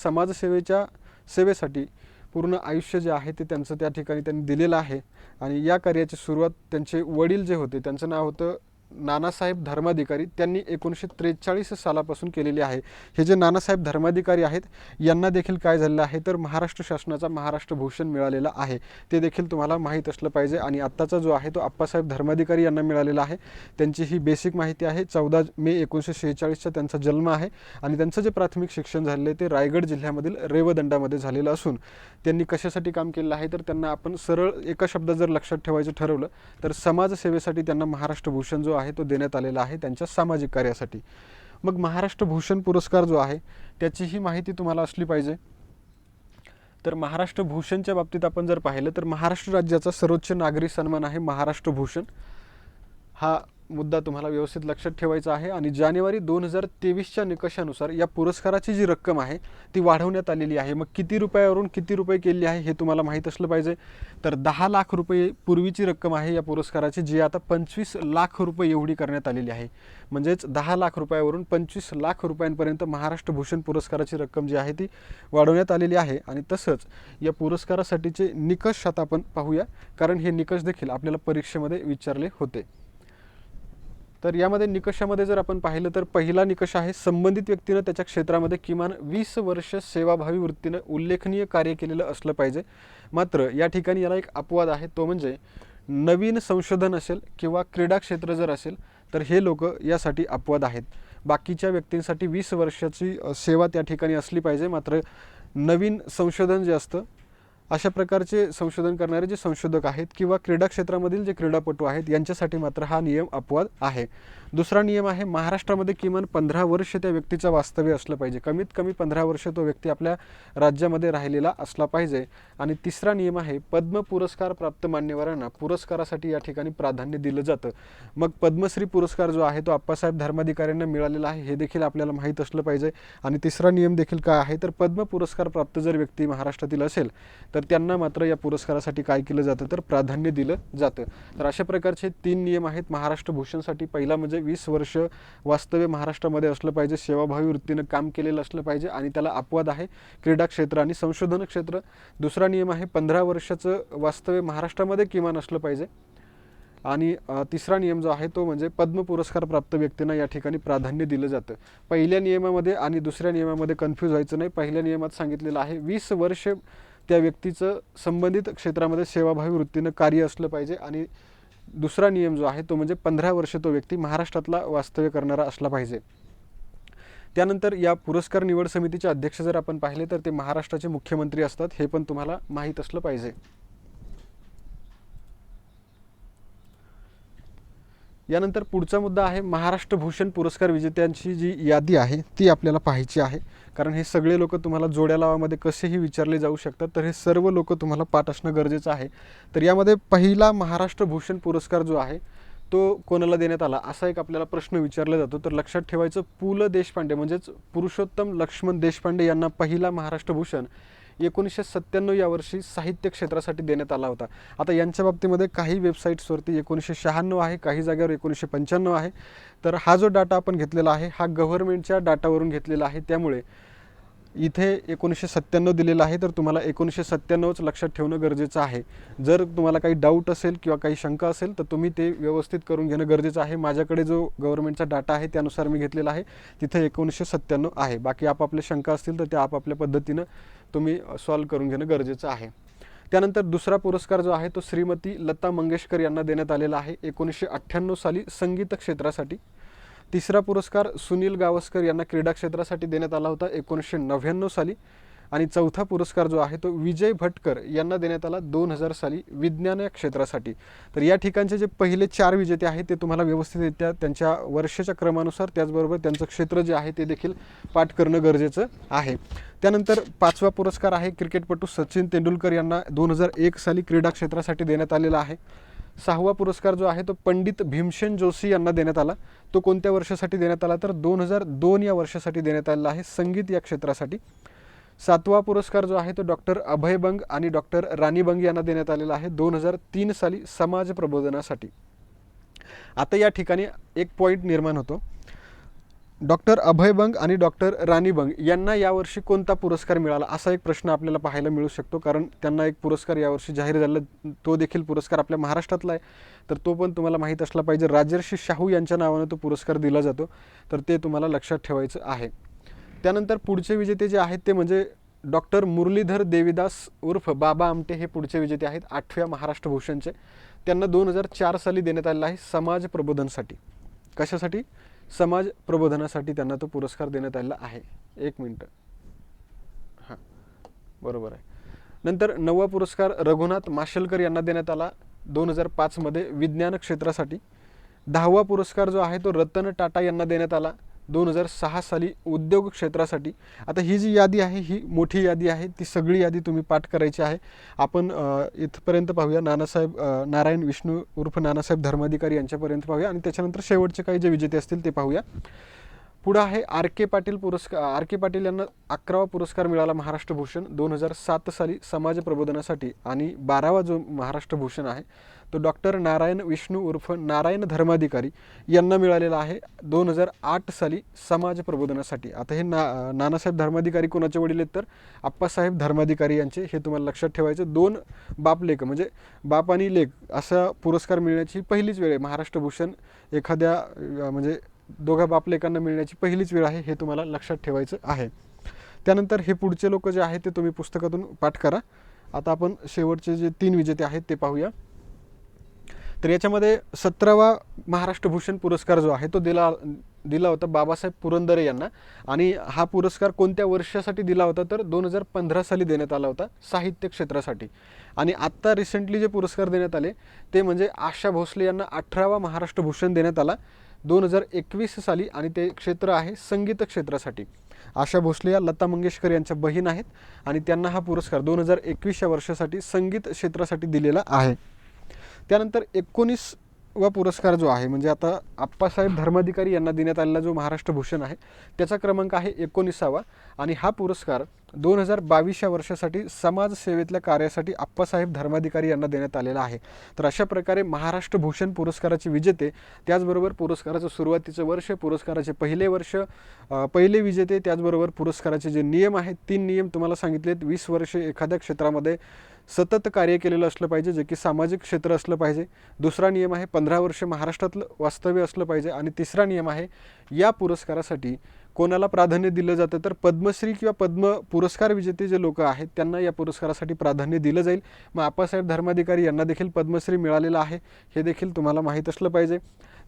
सेवेसाठी पूर्ण आयुष्य जे आहे ते त्यांचं त्या ठिकाणी त्यांनी दिलेलं आहे. आणि या कार्याची सुरुवात त्यांचे वडील जे होते त्यांचं नाव होतं नानासाहेब धर्माधिकारी, त्यांनी 1943 सालापासून केलेली आहे. हे जे नानासाहेब धर्माधिकारी आहेत यांना देखील काय झालेलं आहे तर महाराष्ट्र शासनाचा महाराष्ट्र भूषण मिळालेला आहे, ते देखील तुम्हाला माहीत असलं पाहिजे. आणि आत्ताचा जो आहे तो आप्पासाहेब धर्माधिकारी यांना मिळालेला आहे. त्यांची ही बेसिक माहिती आहे. 14 मे 1946चा त्यांचा जन्म आहे, आणि त्यांचं जे प्राथमिक शिक्षण झालेलं आहे ते रायगड जिल्ह्यामधील रेवदंडामध्ये झालेलं असून त्यांनी कशासाठी काम केलेलं आहे तर त्यांना आपण सरळ एका शब्दात जर लक्षात ठेवायचं ठरवलं तर समाजसेवेसाठी त्यांना महाराष्ट्र भूषण जो आहे तो देण्यात आलेला आहे त्यांच्या सामाजिक कार्यासाठी. मग महाराष्ट्र भूषण पुरस्कार जो आहे त्याचीही माहिती तुम्हाला असली पाहिजे. तर महाराष्ट्र भूषणच्या बाबतीत आपण जर पाहिलं तर महाराष्ट्र राज्याचा सर्वोच्च नागरी सन्मान आहे महाराष्ट्र भूषण. हा मुद्दा तुम्हाला व्यवस्थित लक्षात ठेवायचा आहे. आणि जानेवारी 2023च्या निकषानुसार या पुरस्काराची जी रक्कम आहे ती वाढवण्यात आलेली आहे. मग किती रुपयावरून किती रुपये केली आहे हे तुम्हाला माहीत असलं पाहिजे. तर 10 लाख रुपये पूर्वीची रक्कम आहे या पुरस्काराची, जी आता 25 लाख रुपये एवढी करण्यात आलेली आहे. म्हणजेच 10 लाख रुपयावरून 25 लाख रुपयांपर्यंत महाराष्ट्र भूषण पुरस्काराची रक्कम जी आहे ती वाढवण्यात आलेली आहे. आणि तसंच या पुरस्कारासाठीचे निकष आता आपण पाहूया, कारण हे निकष देखील आपल्याला परीक्षेमध्ये विचारले होते. तर यामध्ये निकषामध्ये जर आपण पाहिलं तर पहिला निकष आहे संबंधित व्यक्तीनं त्याच्या क्षेत्रामध्ये किमान 20 वर्ष सेवाभावी वृत्तीनं उल्लेखनीय कार्य केलेलं असलं पाहिजे. मात्र या ठिकाणी याला एक अपवाद आहे, तो म्हणजे नवीन संशोधन असेल किंवा क्रीडा क्षेत्र जर असेल तर हे लोक यासाठी अपवाद आहेत. बाकीच्या व्यक्तींसाठी 20 वर्षाची सेवा त्या ठिकाणी असली पाहिजे. मात्र नवीन संशोधन जे असतं अशा प्रकारचे संशोधन करणारे जे संशोधक आहेत किंवा क्रीडा क्षेत्रामधील जे क्रीडापटू आहेत यांच्यासाठी मात्र हा नियम अपवाद आहे. दुसरा नियम आहे महाराष्ट्रामध्ये किमान 15 वर्ष त्या व्यक्तीचं वास्तव्य असलं पाहिजे. कमीत कमी 15 वर्ष तो व्यक्ती आपल्या राज्यामध्ये राहिलेला असला पाहिजे. आणि तिसरा नियम आहे पद्म पुरस्कार प्राप्त मान्यवरांना पुरस्कारासाठी या ठिकाणी प्राधान्य दिलं जातं. मग पद्मश्री पुरस्कार जो आहे तो आप्पासाहेब धर्माधिकाऱ्यांना मिळालेला आहे, हे देखील आपल्याला माहीत असलं पाहिजे. आणि तिसरा नियम देखील काय आहे तर पद्म पुरस्कार प्राप्त जर व्यक्ती महाराष्ट्रातील असेल तर तर त्यांना मात्र या पुरस्कारासाठी काय केलं जातं तर प्राधान्य दिलं जातं. तर अशा प्रकारचे 3 नियम आहेत महाराष्ट्र भूषणसाठी. पहिला म्हणजे 20 वर्ष वास्तव्य महाराष्ट्रामध्ये असलं पाहिजे, सेवाभावी वृत्तीनं काम केलेलं असलं पाहिजे आणि त्याला अपवाद आहे क्रीडा क्षेत्र आणि संशोधन क्षेत्र. दुसरा नियम आहे 15 वर्षाचं वास्तव्य महाराष्ट्रामध्ये किमान असलं पाहिजे आणि तिसरा नियम जो आहे तो म्हणजे पद्म पुरस्कार प्राप्त व्यक्तींना या ठिकाणी प्राधान्य दिलं जातं. पहिल्या नियमामध्ये आणि दुसऱ्या नियमामध्ये कन्फ्यूज व्हायचं नाही. पहिल्या नियमात सांगितलेलं आहे 20 वर्ष त्या व्यक्तीचं संबंधित क्षेत्रामध्ये सेवाभावी वृत्तीनं कार्य असलं पाहिजे आणि दुसरा नियम जो आहे तो म्हणजे 15 वर्ष तो व्यक्ती महाराष्ट्रातला वास्तव्य करणारा असला पाहिजे. त्यानंतर या पुरस्कार निवड समितीचे अध्यक्ष जर आपण पाहिले तर ते महाराष्ट्राचे मुख्यमंत्री असतात, हे पण तुम्हाला माहीत असलं पाहिजे. यानंतर पुढचा मुद्दा आहे महाराष्ट्र भूषण पुरस्कार विजेत्यांची जी यादी आहे ती आपल्याला पाहायची आहे, कारण हे सगळे लोक तुम्हाला जोड्या लावामध्ये कसेही विचारले जाऊ शकतात, तर हे सर्व लोक तुम्हाला पाठ असणं गरजेचं आहे. तर यामध्ये पहिला महाराष्ट्र भूषण पुरस्कार जो आहे तो कोणाला देण्यात आला असा एक आपल्याला प्रश्न विचारला जातो. तर लक्षात ठेवायचं पु ल देशपांडे म्हणजेच पुरुषोत्तम लक्ष्मण देशपांडे यांना पहिला महाराष्ट्र भूषण 1997 या वर्षी साहित्य क्षेत्रासाठी देण्यात आला होता. आता यांच्या बाबतीमध्ये काही वेबसाईट्सवरती 1996 आहे, काही जागेवर 1995 आहे. तर हा जो डाटा आपण घेतलेला आहे हा गव्हर्नमेंटच्या डाटावरून घेतलेला आहे, त्यामुळे इथे 1997 दिलेलं आहे. तर तुम्हाला 1997च लक्षात ठेवणं गरजेचं आहे. जर तुम्हाला काही डाऊट असेल किंवा काही शंका असेल तर तुम्ही ते व्यवस्थित करून घेणं गरजेचं आहे. माझ्याकडे जो गव्हर्नमेंटचा डाटा आहे त्यानुसार मी घेतलेला आहे, तिथे 1997 आहे. बाकी आपापल्या शंका असतील तर त्या आपापल्या पद्धतीनं तुम्ही सॉल्व करून घेणं गरजेचं आहे. त्यानंतर दुसरा पुरस्कार जो आहे तो श्रीमती लता मंगेशकर यांना देण्यात आलेला आहे 1998 साली संगीत क्षेत्रासाठी. तिसरा पुरस्कार सुनील गावस्कर यांना क्रीडा क्षेत्रासाठी देण्यात आला होता 1999 साली. आणि चौथा पुरस्कार जो आहे तो विजय भटकर यांना देण्यात आला 2000 साली विज्ञान या क्षेत्रासाठी. तर या ठिकाणचे जे पहिले 4 विजेते आहेत ते तुम्हाला व्यवस्थितरित्या त्यांच्या वर्षाच्या क्रमानुसार त्याचबरोबर त्यांचं क्षेत्र जे आहे ते देखील पाठ करणं गरजेचं आहे. त्यानंतर 5वा पुरस्कार आहे क्रिकेटपटू सचिन तेंडुलकर यांना 2001 साली क्रीडा क्षेत्रासाठी देण्यात आलेला आहे. 6वा पुरस्कार जो आहे तो पंडित भीमसेन जोशी यांना देण्यात आला. तो कोणत्या वर्षासाठी देण्यात आला तर 2002 या वर्षासाठी देण्यात आलेला आहे संगीत या क्षेत्रासाठी. 7वा पुरस्कार जो आहे तो डॉक्टर अभय बंग आणि डॉक्टर राणी बंग यांना देण्यात आलेला आहे 2003 साली समाज प्रबोधनासाठी. आता या ठिकाणी एक पॉईंट निर्माण होतो. डॉक्टर अभय बंग आणि डॉक्टर राणी बंग यांना यावर्षी कोणता पुरस्कार मिळाला असा एक प्रश्न आपल्याला पाहायला मिळू शकतो, कारण त्यांना एक पुरस्कार यावर्षी जाहीर झाला. तो देखील पुरस्कार आपल्या महाराष्ट्रातला आहे, तर तो पण तुम्हाला माहीत असला पाहिजे. राजर्षी शाहू यांच्या नावानं तो पुरस्कार दिला जातो, तर ते तुम्हाला लक्षात ठेवायचं आहे. त्यानंतर पुढचे विजेते जे आहेत ते म्हणजे डॉक्टर मुरलीधर देवीदास उर्फ बाबा आमटे हे पुढचे विजेते आहेत 8व्या महाराष्ट्र भूषणचे. त्यांना 2004 साली देण्यात आलेला आहे समाज प्रबोधनासाठी. कशासाठी? समाज प्रबोधनासाठी त्यांना तो पुरस्कार देण्यात आलेला आहे. 1 मिनिट. हां, बरोबर आहे. नंतर 9वा पुरस्कार रघुनाथ माशेलकर यांना देण्यात आला 2005 मध्ये विज्ञान क्षेत्रासाठी. 10वा पुरस्कार जो आहे तो रतन टाटा यांना देण्यात आला 2006 साली उद्योग क्षेत्रासाठी. आता ही जी यादी आहे ही मोठी यादी आहे, ती सगळी यादी तुम्ही पाठ करायची आहे. आपण इथपर्यंत पाहूया, नारायण विष्णू उर्फ नानासाहेब धर्माधिकारी यांच्यापर्यंत पाहूया आणि त्याच्यानंतर शेवटचे काही जे विजेते असतील ते पाहूया. पुढं आहे आर के पाटील पुरस्कार. आर के पाटील यांना 11वा पुरस्कार मिळाला महाराष्ट्र भूषण 2007 साली समाज प्रबोधनासाठी. आणि 12वा जो महाराष्ट्र भूषण आहे तो डॉक्टर नारायण विष्णू उर्फ नारायण धर्माधिकारी यांना मिळालेला आहे 2008 साली समाज प्रबोधनासाठी. आता हे नानासाहेब धर्माधिकारी कोणाचे वडील आहेत तर आप्पासाहेब धर्माधिकारी यांचे. हे तुम्हाला लक्षात ठेवायचं. 2 बाप लेख म्हणजे बाप आणि लेख असा पुरस्कार मिळण्याची पहिलीच वेळ आहे. महाराष्ट्र भूषण एखाद्या म्हणजे दोघा बाप लेखांना मिळण्याची पहिलीच वेळ आहे, हे तुम्हाला लक्षात ठेवायचं आहे. त्यानंतर हे पुढचे लोक जे आहेत ते तुम्ही पुस्तकातून पाठ करा. आता आपण शेवटचे जे 3 विजेते आहेत ते पाहूया. तर याच्यामध्ये 17वा महाराष्ट्र भूषण पुरस्कार जो आहे तो दिला होता बाबासाहेब पुरंदरे यांना. आणि हा पुरस्कार कोणत्या वर्षासाठी दिला होता तर 2015 साली देण्यात आला होता साहित्य क्षेत्रासाठी. आणि आत्ता रिसेंटली जे पुरस्कार देण्यात आले ते म्हणजे आशा भोसले यांना 18वा महाराष्ट्र भूषण देण्यात आला 2021 साली आणि ते क्षेत्र आहे संगीत क्षेत्रासाठी. आशा भोसले या लता मंगेशकर यांच्या बहीण आहेत आणि त्यांना हा पुरस्कार 2021 या वर्षासाठी संगीत क्षेत्रासाठी दिलेला आहे. त्यानंतर 19 वा पुरस्कार जो आहे म्हणजे आता आप्पासाहेब धर्माधिकारी यांना देण्यात आलेला जो महाराष्ट्र भूषण आहे त्याचा क्रमांक आहे 19वा आणि हा पुरस्कार 2022 या वर्षासाठी समाजसेवेतल्या कार्यासाठी आप्पासाहेब धर्माधिकारी यांना देण्यात आलेला आहे. तर अशा प्रकारे महाराष्ट्र भूषण पुरस्काराचे विजेते, त्याचबरोबर पुरस्काराचं सुरुवातीचं वर्ष, पुरस्काराचे पहिले वर्ष, पहिले विजेते, त्याचबरोबर पुरस्काराचे जे नियम आहेत 3 नियम तुम्हाला सांगितलेत. 20 वर्षे एखाद्या क्षेत्रामध्ये सतत कार्य केलेलं असलं पाहिजे, जे की सामाजिक क्षेत्र असलं पाहिजे. दुसरा नियम आहे 15 वर्ष महाराष्ट्रातलं वास्तव्य असलं पाहिजे. आणि तिसरा नियम आहे या पुरस्कारासाठी कोणाला प्राधान्य दिलं जातं तर पद्मश्री किंवा पद्म पुरस्कार विजेते जे लोक आहेत त्यांना या पुरस्कारासाठी प्राधान्य दिलं जाईल. मग आप्पासाहेब धर्माधिकारी यांना देखील पद्मश्री मिळालेला आहे हे देखील तुम्हाला माहीत असलं पाहिजे.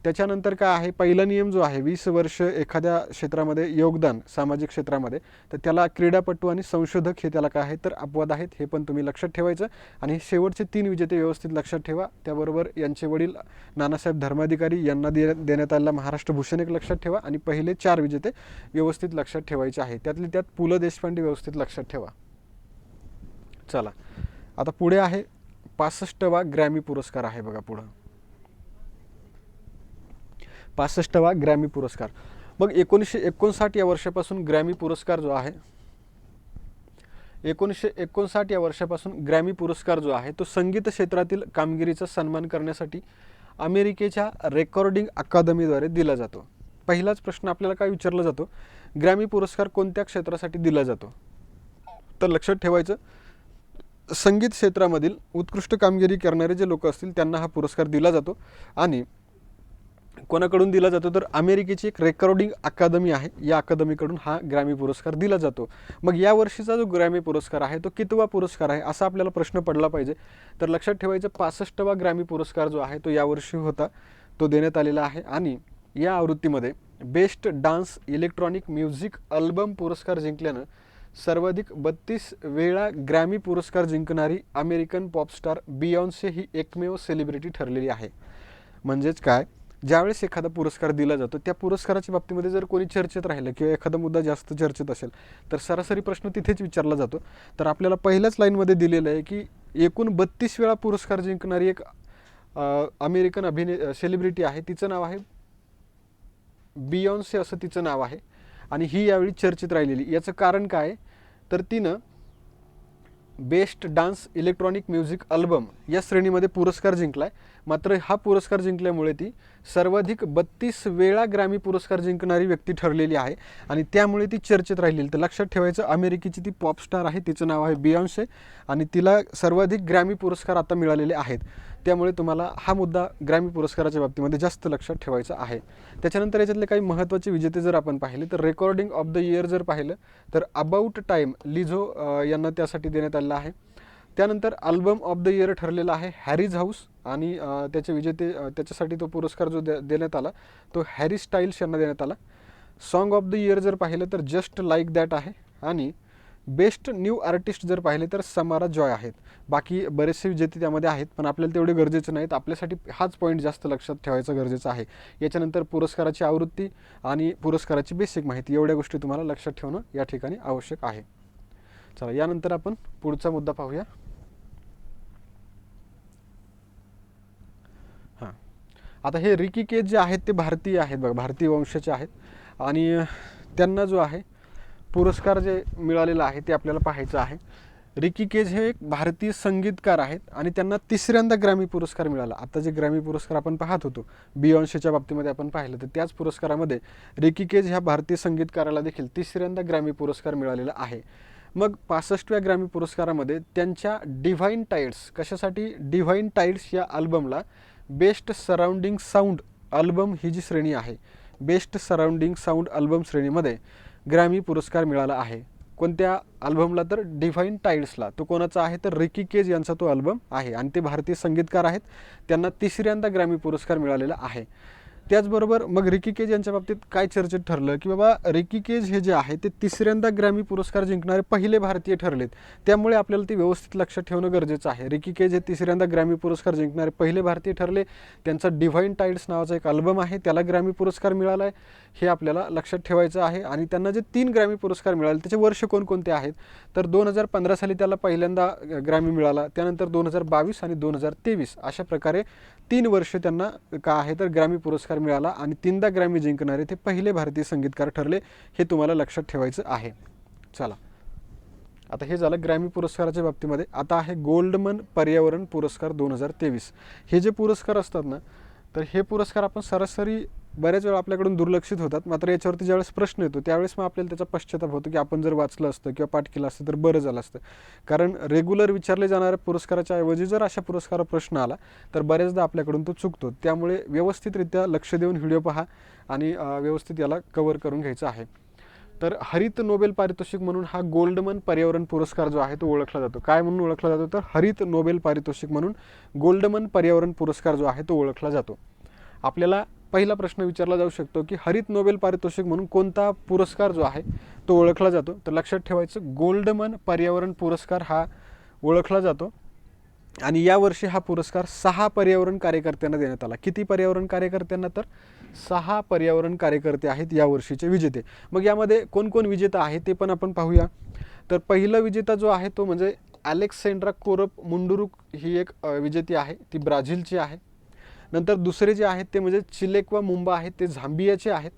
त्याच्यानंतर काय आहे, पहिला नियम जो आहे 20 वर्ष एखाद्या क्षेत्रामध्ये योगदान सामाजिक क्षेत्रामध्ये, तर त्याला क्रीडापटू आणि संशोधक हे त्याला काय आहे तर अपवाद आहेत, हे पण तुम्ही लक्षात ठेवायचं. आणि शेवटचे 3 विजेते व्यवस्थित लक्षात ठेवा. त्याबरोबर यांचे वडील नानासाहेब धर्माधिकारी यांना देण्यात आलेला महाराष्ट्र भूषण एक लक्षात ठेवा आणि पहिले 4 विजेते व्यवस्थित लक्षात ठेवायचे आहे. त्यातले त्यात पु ल देशपांडे व्यवस्थित लक्षात ठेवा. चला आता पुढे आहे 65वा ग्रॅमी पुरस्कार आहे बघा. पुढं 65वा ग्रॅमी पुरस्कार. मग 1959 या वर्षापासून ग्रॅमी पुरस्कार जो आहे 1959 या वर्षापासून ग्रॅमी पुरस्कार जो आहे तो संगीत क्षेत्रातील कामगिरीचा सन्मान करण्यासाठी अमेरिकेच्या रेकॉर्डिंग अकादमीद्वारे दिला जातो. पहिलाच प्रश्न आपल्याला काय विचारला जातो, ग्रॅमी पुरस्कार कोणत्या क्षेत्रासाठी दिला जातो? तर लक्षात ठेवायचं, संगीत क्षेत्रामधील उत्कृष्ट कामगिरी करणारे जे लोक असतील त्यांना हा पुरस्कार दिला जातो. आणि कोणाकडून दिला जातो तर अमेरिकेची एक रेकॉर्डिंग अकादमी आहे, या अकादमीकडून हा ग्रॅमी पुरस्कार दिला जातो. मग या वर्षीचा जो ग्रॅमी पुरस्कार आहे तो कितवा पुरस्कार आहे असा आपल्याला प्रश्न पडला पाहिजे. तर लक्षात ठेवायचं 65वा ग्रॅमी पुरस्कार जो आहे तो यावर्षी होता, तो देण्यात आलेला आहे. आणि या आवृत्तीमध्ये best dance electronic music album पुरस्कार जिंकल्यानं सर्वाधिक 32 वेळा ग्रॅमी पुरस्कार जिंकणारी अमेरिकन पॉपस्टार बियॉन्से ही एकमेव सेलिब्रिटी ठरलेली आहे. म्हणजेच काय, ज्यावेळेस एखादा पुरस्कार दिला जातो त्या पुरस्काराच्या बाबतीमध्ये जर कोणी चर्चेत राहिलं किंवा एखादा मुद्दा जास्त चर्चेत असेल तर सरासरी प्रश्न तिथेच विचारला जातो. तर आपल्याला पहिल्याच लाईनमध्ये दिलेलं आहे की एकूण 32 वेळा पुरस्कार जिंकणारी एक अमेरिकन सेलिब्रिटी आहे, तिचं नाव आहे बियॉन्से असं तिचं नाव आहे. आणि ही यावेळी चर्चेत राहिलेली. याचं कारण काय तर तिनं best dance electronic music album या श्रेणीमध्ये पुरस्कार जिंकला आहे. मात्र हा पुरस्कार जिंकल्यामुळे ती सर्वाधिक 32 वेळा ग्रॅमी पुरस्कार जिंकणारी व्यक्ती ठरलेली आहे आणि त्यामुळे ती चर्चेत राहिलेली. तर लक्षात ठेवायचं, अमेरिकेची ती पॉपस्टार आहे, तिचं नाव आहे बियॉन्से आणि तिला सर्वाधिक ग्रॅमी पुरस्कार आता मिळालेले आहेत. त्यामुळे तुम्हाला हा मुद्दा ग्रॅमी पुरस्काराच्या बाबतीमध्ये जास्त लक्षात ठेवायचा आहे. त्याच्यानंतर याच्यातले काही महत्त्वाचे विजेते जर आपण पाहिले तर रेकॉर्डिंग ऑफ द इयर जर पाहिलं तर अबाउट टाईम लिझो यांना त्यासाठी देण्यात आलेला आहे. त्यानंतर अल्बम ऑफ द इयर ठरलेला आहे हॅरीज हाऊस आणि त्याचे विजेते त्याच्यासाठी तो पुरस्कार जो देण्यात आला तो हॅरी स्टाईल्स यांना देण्यात आला. सॉन्ग ऑफ द इयर जर पाहिलं तर जस्ट लाईक दॅट आहे आणि बेस्ट न्यू आर्टिस्ट जर पाहिले तर समारा जॉय आहेत. बाकी बरेचसे विजेते त्यामध्ये आहेत पण आपल्याला तेवढे गरजेचे नाहीत, आपल्यासाठी हाच पॉईंट जास्त लक्षात ठेवायचा गरजेचा आहे. याच्यानंतर पुरस्काराची आवृत्ती आणि पुरस्काराची बेसिक माहिती एवढ्या गोष्टी तुम्हाला लक्षात ठेवणं या ठिकाणी आवश्यक आहे. चला यानंतर आपण पुढचा मुद्दा पाहूया. हां, आता हे रिकी केज जे आहेत ते भारतीय आहेत बघा, भारतीय वंशाचे आहेत आणि त्यांना जो आहे पुरस्कार जे मिळालेला आहे ते आपल्याला पाहायचं आहे. रिकी केज हे एक भारतीय संगीतकार आहेत आणि त्यांना 3ऱ्यांदा ग्रॅमी पुरस्कार मिळाला. आता जे ग्रॅमी पुरस्कार आपण पाहत होतो बियॉन्सेच्या बाबतीमध्ये आपण पाहिलं तर त्याच पुरस्कारामध्ये रिकी केज ह्या भारतीय संगीतकाराला देखील 3ऱ्यांदा ग्रॅमी पुरस्कार मिळालेला आहे. मग 65व्या ग्रॅमी पुरस्कारामध्ये त्यांच्या डिव्हाइन टाइड्स, कशासाठी डिव्हाइन टाइड्स या अल्बमला बेस्ट सराउंडिंग साऊंड अल्बम ही जी श्रेणी आहे, बेस्ट सराउंडिंग साऊंड अल्बम श्रेणीमध्ये ग्रॅमी पुरस्कार मिळाला आहे. कोणत्या अल्बमला तर डिव्हाइन टाइड्सला. तो कोणाचा आहे तर रिकी केज यांचा तो अल्बम आहे आणि ते भारतीय संगीतकार आहेत, त्यांना 3ऱ्यांदा ग्रॅमी पुरस्कार मिळालेला आहे. त्याचबरोबर मग रिकी केज यांच्या बाबतीत काय चर्चेत ठरलं की बाबा रिकी केज हे जे आहे ते तिसऱ्यांदा ग्रॅमी पुरस्कार जिंकणारे पहिले भारतीय ठरलेत, त्यामुळे आपल्याला ते व्यवस्थित लक्षात ठेवणं गरजेचं आहे. रिकी केज हे तिसऱ्यांदा ग्रॅमी पुरस्कार जिंकणारे पहिले भारतीय ठरले. त्यांचा डिव्हाइन टाइड्स नावाचा एक अल्बम आहे, त्याला ग्रॅमी पुरस्कार मिळाला आहे, हे आपल्याला लक्षात ठेवायचं आहे. आणि त्यांना जे 3 ग्रॅमी पुरस्कार मिळाले त्याचे वर्ष कोणकोणते आहेत तर 2015 साली त्याला पहिल्यांदा ग्रॅमी मिळाला, त्यानंतर 2022 आणि 2023 अशा प्रकारे 3 वर्ष त्यांना का आहे तर ग्रॅमी पुरस्कार मिळाला आणि 3दा ग्रॅमी जिंकणारे ते पहिले भारतीय संगीतकार ठरले, हे तुम्हाला लक्षात ठेवायचं आहे. चला, आता हे झालं ग्रॅमी पुरस्काराच्या बाबतीमध्ये. आता आहे गोल्डमन पर्यावरण पुरस्कार 2023. हे जे पुरस्कार असतात ना, तर हे पुरस्कार आपण सरासरी बऱ्याच वेळा आपल्याकडून दुर्लक्षित होतात. मात्र याच्यावरती ज्यावेळेस प्रश्न येतो त्यावेळेस मग आपल्याला त्याचा पश्चाताप होतो की आपण जर वाचलं असतं किंवा पाठ केलं असतं तर बरं झालं असतं. कारण रेग्युलर विचारले जाणाऱ्या पुरस्काराच्या ऐवजी जर अशा पुरस्कारावर प्रश्न आला तर बऱ्याचदा आपल्याकडून तो चुकतो. त्यामुळे व्यवस्थितरित्या लक्ष देऊन व्हिडिओ पहा आणि व्यवस्थित याला कव्हर करून घ्यायचं आहे. तर हरित नोबेल पारितोषिक म्हणून हा गोल्डमन पर्यावरण पुरस्कार जो आहे तो ओळखला जातो. काय म्हणून ओळखला जातो तर हरित नोबेल पारितोषिक म्हणून गोल्डमन पर्यावरण पुरस्कार जो आहे तो ओळखला जातो. आपल्याला पहिला प्रश्न विचारला जाऊ शकतो की हरित नोबेल पारितोषिक म्हणून कोणता पुरस्कार जो आहे तो ओळखला जातो. तर लक्षात ठेवायचं गोल्डमन पर्यावरण पुरस्कार हा ओळखला जातो. आणि यावर्षी हा पुरस्कार 6 पर्यावरण कार्यकर्त्यांना देण्यात आला. किती पर्यावरण कार्यकर्त्यांना तर 6 पर्यावरण कार्यकर्ते आहेत यावर्षीचे विजेते. मग यामध्ये कोण कोण विजेता आहे ते पण आपण पाहूया. तर पहिला विजेता जो आहे तो म्हणजे अलेक्सेंड्रा कोरप मुंडुरुक ही एक विजेती आहे, ती ब्राझीलची आहे. नंतर दुसरे जे आहेत ते म्हणजे चिलेक्वा मुंबा आहेत, ते झांबियाचे आहेत.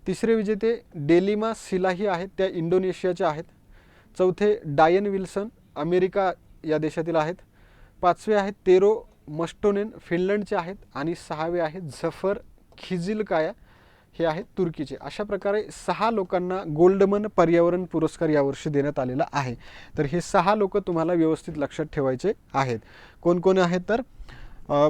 तिसरे विजेते डेलिमा सिलाही आहेत, त्या इंडोनेशियाच्या आहेत. चौथे डायन विल्सन अमेरिका या देशातील आहेत. 5वे आहेत तेरो मस्टोनेन फिनलंडचे आहेत. आणि 6वे आहेत झफर खिजिलकाया, हे आहेत तुर्कीचे. अशा प्रकारे 6 लोकांना गोल्डमन पर्यावरण पुरस्कार यावर्षी देण्यात आलेला आहे. तर हे 6 लोक तुम्हाला व्यवस्थित लक्षात ठेवायचे आहेत. कोण कोण आहेत तर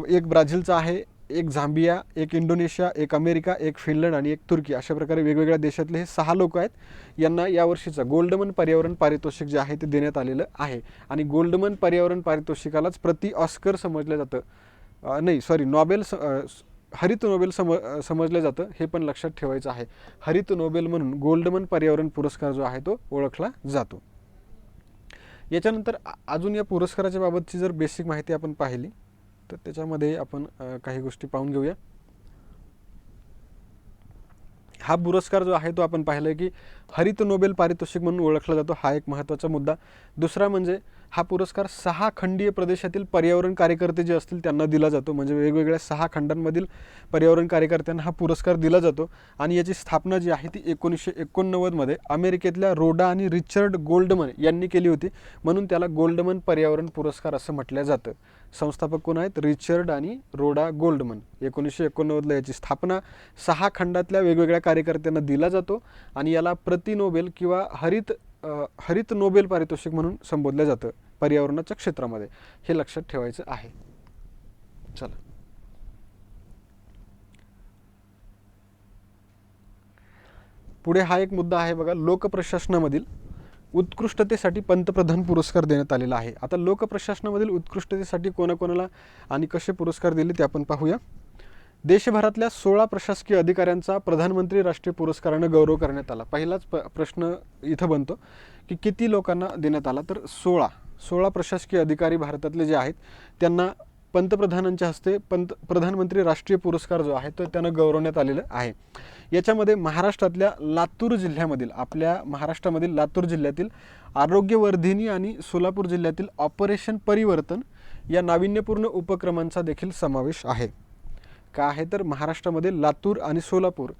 एक ब्राझीलचा आहे, एक झांबिया, एक इंडोनेशिया, एक अमेरिका, एक फिनलंड आणि एक तुर्की. अशा प्रकारे वेगवेगळ्या देशातले हे 6 लोक आहेत. यांना यावर्षीचं गोल्डमन पर्यावरण पारितोषिक जे आहे ते देण्यात आलेलं आहे. आणि गोल्डमन पर्यावरण पारितोषिकालाच प्रति ऑस्कर समजलं जातं, नोबेल हरित नोबेल समजलं जातं, हे पण लक्षात ठेवायचं आहे. हरित नोबेल म्हणून गोल्डमन पर्यावरण पुरस्कार जो आहे तो ओळखला जातो. याच्यानंतर अजून या पुरस्काराच्या बाबतची जर बेसिक माहिती आपण पाहिली तर त्याच्यामध्ये आपण काही गोष्टी पाहून घेऊया. हा पुरस्कार जो आहे तो आपण पाहिलं की हरित नोबेल पारितोषिक म्हणून ओळखला जातो, हा एक महत्त्वाचा मुद्दा. दुसरा म्हणजे हा पुरस्कार 6 खंडीय प्रदेशातील पर्यावरण कार्यकर्ते जे असतील त्यांना दिला जातो. म्हणजे वेगवेगळ्या 6 खंडांमधील पर्यावरण कार्यकर्त्यांना हा पुरस्कार दिला जातो. आणि याची स्थापना जी आहे ती 1989 मध्ये अमेरिकेतल्या रोडा आणि रिचर्ड गोल्डमन यांनी केली होती, म्हणून त्याला गोल्डमन पर्यावरण पुरस्कार असं म्हटलं जातं. संस्थापक कोण आहेत? रिचर्ड आणि रोडा गोल्डमन. 1989ला याची स्थापना 6 खंडातल्या वेगवेगळ्या कार्यकर्त्यांना दिला जातो आणि याला प्रति नोबेल किंवा हरित नोबेल पारितोषिक म्हणून संबोधलं जातं पर्यावरणाच्या क्षेत्रामध्ये. हे लक्षात ठेवायचं आहे. चला, पुढे हा एक मुद्दा आहे बघा, लोकप्रशासनामधील उत्कृष्टतेसाठी पंतप्रधान पुरस्कार देण्यात आलेला आहे. आता लोकप्रशासनामधील उत्कृष्टतेसाठी कोणाकोणाला आणि कसे पुरस्कार दिले ते आपण पाहूया. देशभरातल्या 16 प्रशासकीय अधिकाऱ्यांचा प्रधानमंत्री राष्ट्रीय पुरस्कारानं गौरव करण्यात आला. पहिलाच प्रश्न इथं बनतो की किती लोकांना देण्यात आला तर 16 प्रशासकीय अधिकारी भारतातले जे आहेत त्यांना पंतप्रधानांच्या हस्ते प्रधानमंत्री राष्ट्रीय पुरस्कार जो आहे तो त्यांना गौरवण्यात आलेलं आहे. याच्यामध्ये महाराष्ट्रातल्या लातूर जिल्ह्यामधील, आपल्या महाराष्ट्रामधील लातूर जिल्ह्यातील आरोग्यवर्धिनी आणि सोलापूर जिल्ह्यातील ऑपरेशन परिवर्तन या नाविन्यपूर्ण उपक्रमांचा देखील समावेश आहे. का आहे तर महाराष्ट्रामध्ये लातूर आणि सोलापूर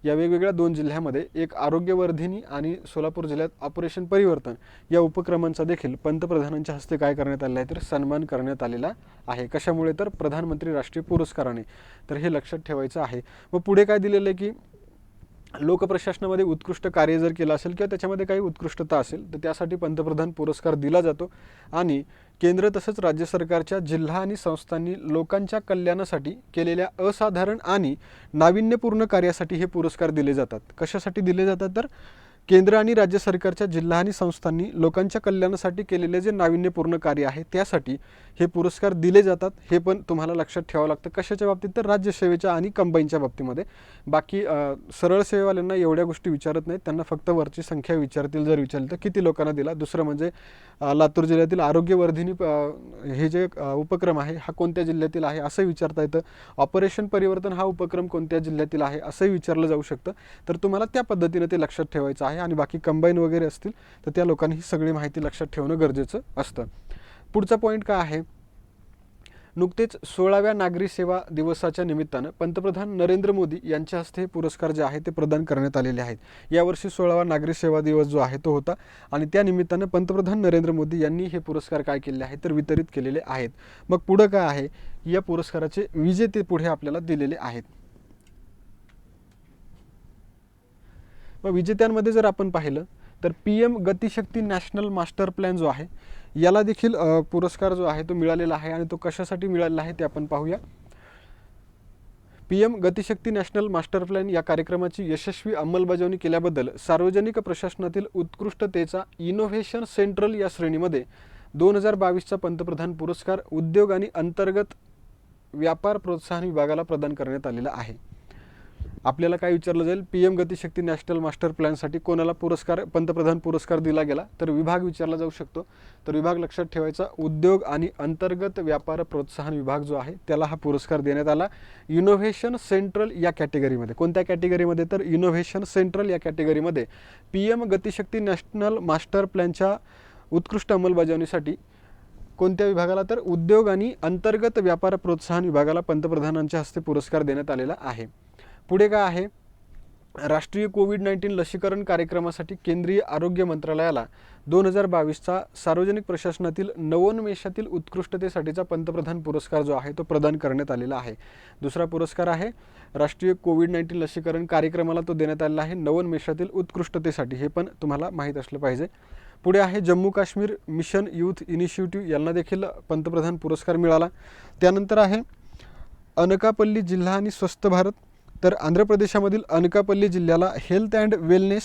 या वेगवेगळ्या 2 जिल्ह्यामध्ये एक आरोग्यवर्धिनी आणि सोलापूर जिल्ह्यात ऑपरेशन परिवर्तन या उपक्रमांचा देखील पंतप्रधानांच्या हस्ते काय करण्यात आलेला आहे तर सन्मान करण्यात आलेला आहे. कशामुळे तर प्रधानमंत्री राष्ट्रीय पुरस्काराने. तर हे लक्षात ठेवायचं आहे. व पुढे काय दिलेलं आहे की लोकप्रशासनामध्ये उत्कृष्ट कार्य जर केलं असेल किंवा त्याच्यामध्ये काही उत्कृष्टता असेल तर त्यासाठी पंतप्रधान पुरस्कार दिला जातो. आणि केंद्र तसंच राज्य सरकारच्या जिल्हा आणि संस्थांनी लोकांच्या कल्याणासाठी केलेल्या असाधारण आणि नाविन्यपूर्ण कार्यासाठी हे पुरस्कार दिले जातात. कशासाठी दिले जातात तर केंद्र आणि राज्य सरकारच्या जिल्हा आणि संस्थांनी लोकांच्या कल्याणासाठी केलेले जे नाविन्यपूर्ण कार्य आहे त्यासाठी हे पुरस्कार दिले जातात. हे पण तुम्हाला लक्षात ठेवावं लागतं. कशाच्या बाबतीत? तर राज्यसेवेच्या आणि कंबाईनच्या बाबतीमध्ये. बाकी सरळ सेवेवाल्यांना एवढ्या गोष्टी विचारत नाहीत, त्यांना फक्त वरची संख्या विचारतील. जर विचारली तर किती लोकांना दिला. दुसरं म्हणजे लातूर जिल्ह्यातील आरोग्यवर्धिनी हे जे उपक्रम आहे हा कोणत्या जिल्ह्यातील आहे असंही विचारता येतं. ऑपरेशन परिवर्तन हा उपक्रम कोणत्या जिल्ह्यातील आहे असंही विचारलं जाऊ शकतं. तर तुम्हाला त्या पद्धतीने ते लक्षात ठेवायचं आहे. आणि बाकी कंबाईन वगैरे असतील तर त्या लोकांनी ही सगळी माहिती लक्षात ठेवणं गरजेचं असतं. पुढचा पॉईंट काय आहे? नुकतेच 16व्या नागरी सेवा दिवसाच्या निमित्तानं पंतप्रधान नरेंद्र मोदी यांच्या हस्ते हे पुरस्कार जे आहे ते प्रदान करण्यात आलेले आहेत. यावर्षी 16वा नागरी सेवा दिवस जो आहे तो होता आणि त्या निमित्तानं पंतप्रधान नरेंद्र मोदी यांनी हे पुरस्कार काय केले आहेत तर वितरित केलेले आहेत. मग पुढं काय आहे? या पुरस्काराचे विजेते पुढे आपल्याला दिलेले आहेत. मग विजेत्यांमध्ये जर आपण पाहिलं तर PM गतिशक्ती नॅशनल मास्टर प्लॅन जो आहे याला देखील पुरस्कार जो आहे तो मिळालेला आहे. आणि तो कशासाठी मिळालेला आहे ते आपण पाहूया. PM गतिशक्ती नॅशनल मास्टर प्लॅन या कार्यक्रमाची यशस्वी अंमलबजावणी केल्याबद्दल सार्वजनिक प्रशासनातील उत्कृष्टतेचा इनोव्हेशन सेंट्रल या श्रेणीमध्ये 2022चा पंतप्रधान पुरस्कार उद्योग आणि अंतर्गत व्यापार प्रोत्साहन विभागाला प्रदान करण्यात आलेला आहे. आपल्याला काय विचारलं जाईल? PM गतिशक्ती नॅशनल मास्टर प्लॅनसाठी कोणाला पुरस्कार, पंतप्रधान पुरस्कार दिला गेला? तर विभाग विचारला जाऊ शकतो. तर विभाग लक्षात ठेवायचा, उद्योग आणि अंतर्गत व्यापार प्रोत्साहन विभाग जो आहे त्याला हा पुरस्कार देण्यात आला. इनोव्हेशन सेंट्रल या कॅटेगरीमध्ये. कोणत्या कॅटेगरीमध्ये? तर इनोव्हेशन सेंट्रल या कॅटेगरीमध्ये PM गतिशक्ती नॅशनल मास्टर प्लॅनच्या उत्कृष्ट अंमलबजावणीसाठी कोणत्या विभागाला? तर उद्योग आणि अंतर्गत व्यापार प्रोत्साहन विभागाला पंतप्रधानांच्या हस्ते पुरस्कार देण्यात आलेला आहे. पुढे काय आहे? राष्ट्रीय कोविड-19 लसीकरण कार्यक्रमासाठी केंद्रीय आरोग्य मंत्रालयाला 2022चा सार्वजनिक प्रशासनातील नवोन्मेषातील उत्कृष्टतेसाठीचा पंतप्रधान पुरस्कार जो आहे तो प्रदान करण्यात आलेला आहे. दुसरा पुरस्कार आहे राष्ट्रीय कोविड-19 लसीकरण कार्यक्रमाला तो देण्यात आलेला आहे नवोन्मेषातील उत्कृष्टतेसाठी. हे पण तुम्हाला माहीत असलं पाहिजे. पुढे आहे Jammu Kashmir mission youth initiative, यांना देखील पंतप्रधान पुरस्कार मिळाला. त्यानंतर आहे अनकापल्ली जिल्हा आणि स्वस्थ भारत. तर आंध्र प्रदेशामधील अनकापल्ली जिल्ह्याला हेल्थ अँड वेलनेस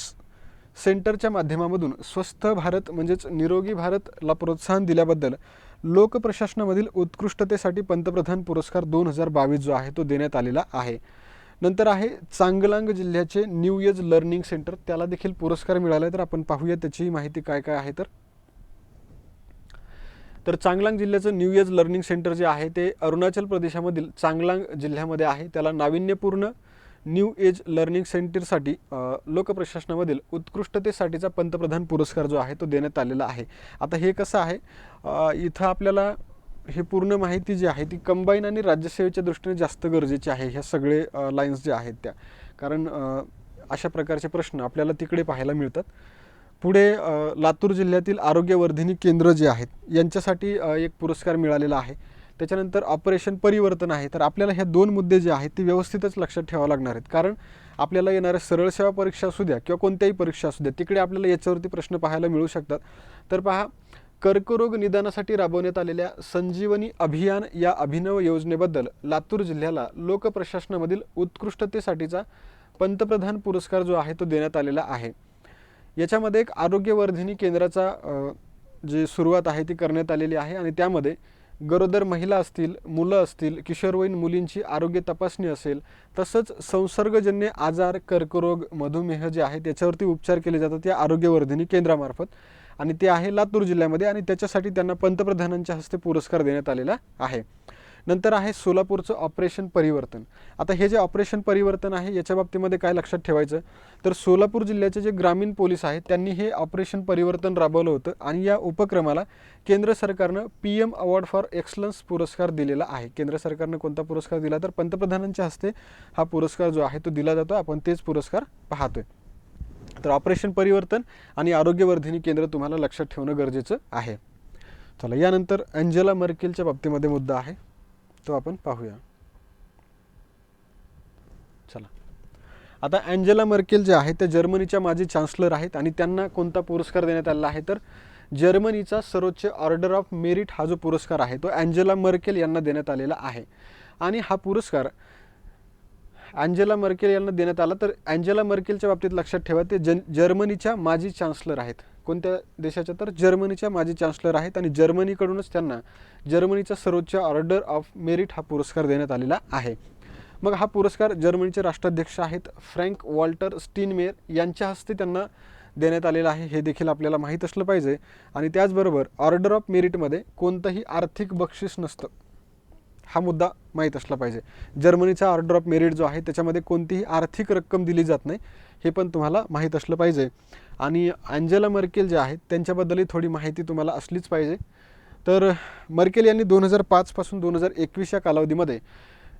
सेंटरच्या माध्यमामधून स्वस्थ भारत म्हणजेच निरोगी भारतला प्रोत्साहन दिल्याबद्दल लोकप्रशासनामधील उत्कृष्टतेसाठी पंतप्रधान पुरस्कार 2022 जो आहे तो देण्यात आलेला आहे. नंतर आहे चांगलांग जिल्ह्याचे न्यू एज लर्निंग सेंटर, त्याला देखील पुरस्कार मिळाला. तर आपण पाहूया त्याची माहिती काय काय आहे. तर चांगलांग जिल्ह्याचं न्यू एज लर्निंग सेंटर जे आहे ते अरुणाचल प्रदेशामधील चांगलांग जिल्ह्यामध्ये आहे. त्याला नाविन्यपूर्ण न्यू एज लर्निंग सेंटरसाठी लोकप्रशासनामधील उत्कृष्टतेसाठीचा पंतप्रधान पुरस्कार जो आहे तो देण्यात आलेला आहे. आता हे कसं आहे, इथं आपल्याला हे पूर्ण माहिती जी आहे ती कंबाईन आणि राज्यसेवेच्या दृष्टीने जास्त गरजेची आहे. ह्या सगळे लाईन्स ज्या आहेत त्या, कारण अशा प्रकारचे प्रश्न आपल्याला तिकडे पाहायला मिळतात. पुढे लातूर जिल्ह्यातील आरोग्यवर्धिनी केंद्र जे आहेत यांच्यासाठी एक पुरस्कार मिळालेला आहे. त्याच्यानंतर ऑपरेशन परिवर्तन आहे. तर आपल्याला ह्या दोन मुद्दे जे आहेत ते व्यवस्थितच लक्षात ठेवावं लागणार आहेत, कारण आपल्याला येणाऱ्या सरळ सेवा परीक्षा असू द्या किंवा कोणत्याही परीक्षा असू द्या तिकडे आपल्याला याच्यावरती प्रश्न पाहायला मिळू शकतात. तर पहा, कर्करोग निदानासाठी राबवण्यात आलेल्या संजीवनी अभियान या अभिनव योजनेबद्दल लातूर जिल्ह्याला लोकप्रशासनामधील उत्कृष्टतेसाठीचा पंतप्रधान पुरस्कार जो आहे तो देण्यात आलेला आहे. याच्यामध्ये एक आरोग्यवर्धिनी केंद्राचा जी सुरुवात आहे ती करण्यात आलेली आहे आणि त्यामध्ये गरोदर महिला असतील, मुलं असतील, किशोरवयीन मुलींची आरोग्य तपासणी असेल, तसंच संसर्गजन्य आजार, कर्करोग, मधुमेह जे आहे त्याच्यावरती उपचार केले जातात या आरोग्यवर्धिनी केंद्रामार्फत, आणि ते आहे लातूर जिल्ह्यामध्ये, आणि त्याच्यासाठी त्यांना पंतप्रधानांच्या हस्ते पुरस्कार देण्यात आलेला आहे. नंतर आहे सोलापूरचं ऑपरेशन परिवर्तन. आता हे जे ऑपरेशन परिवर्तन आहे याच्या बाबतीमध्ये काय लक्षात ठेवायचं, तर सोलापूर जिल्ह्याचे जे ग्रामीण पोलीस आहेत त्यांनी हे ऑपरेशन परिवर्तन राबवलं होतं आणि या उपक्रमाला केंद्र सरकारनं PM अवॉर्ड फॉर एक्सलन्स पुरस्कार दिलेला आहे. केंद्र सरकारनं कोणता पुरस्कार दिला, तर पंतप्रधानांच्या हस्ते हा पुरस्कार जो आहे तो दिला जातो. आपण तेच पुरस्कार पाहतोय. तर ऑपरेशन परिवर्तन आणि आरोग्यवर्धिनी केंद्र तुम्हाला लक्षात ठेवणं गरजेचं आहे. चला, यानंतर अँजेला मर्केलच्या बाबतीमध्ये मुद्दा आहे तो आपण पाहूया. चला, आता अँजेला मर्केल जे आहे ते जर्मनीच्या माजी चान्सलर आहेत आणि त्यांना कोणता पुरस्कार देण्यात आलेला आहे, तर जर्मनीचा सर्वोच्च ऑर्डर ऑफ मेरिट हा जो पुरस्कार आहे तो अँजेला मर्केल यांना देण्यात आलेला आहे. आणि हा पुरस्कार अँजेला मर्केल यांना देण्यात आला. तर अँजेला मर्केलच्या बाबतीत लक्षात ठेवा ते जर्मनीच्या माजी चान्सलर आहेत. कोणत्या देशाच्या? तर जर्मनीच्या माजी चान्सलर आहेत आणि जर्मनीकडूनच त्यांना जर्मनीचा सर्वोच्च ऑर्डर ऑफ मेरिट हा पुरस्कार देण्यात आलेला आहे. मग हा पुरस्कार जर्मनीचे राष्ट्राध्यक्ष आहेत फ्रँक वॉल्टर स्टीनमेयर यांच्या हस्ते त्यांना देण्यात आलेला आहे, हे देखील आपल्याला माहीत असलं पाहिजे. आणि त्याचबरोबर ऑर्डर ऑफ मेरिटमध्ये कोणतंही आर्थिक बक्षीस नसतं, हा मुद्दा माहीत असला पाहिजे. जर्मनीचा ऑर्डर ऑफ मेरिट जो आहे त्याच्यामध्ये कोणतीही आर्थिक रक्कम दिली जात नाही, हे पण तुम्हाला माहीत असलं पाहिजे. आणि अँजेला मर्केल जे आहेत त्यांच्याबद्दलही थोडी माहिती तुम्हाला असलीच पाहिजे. तर मर्केल यांनी 2005 पासून 2021 या कालावधीमध्ये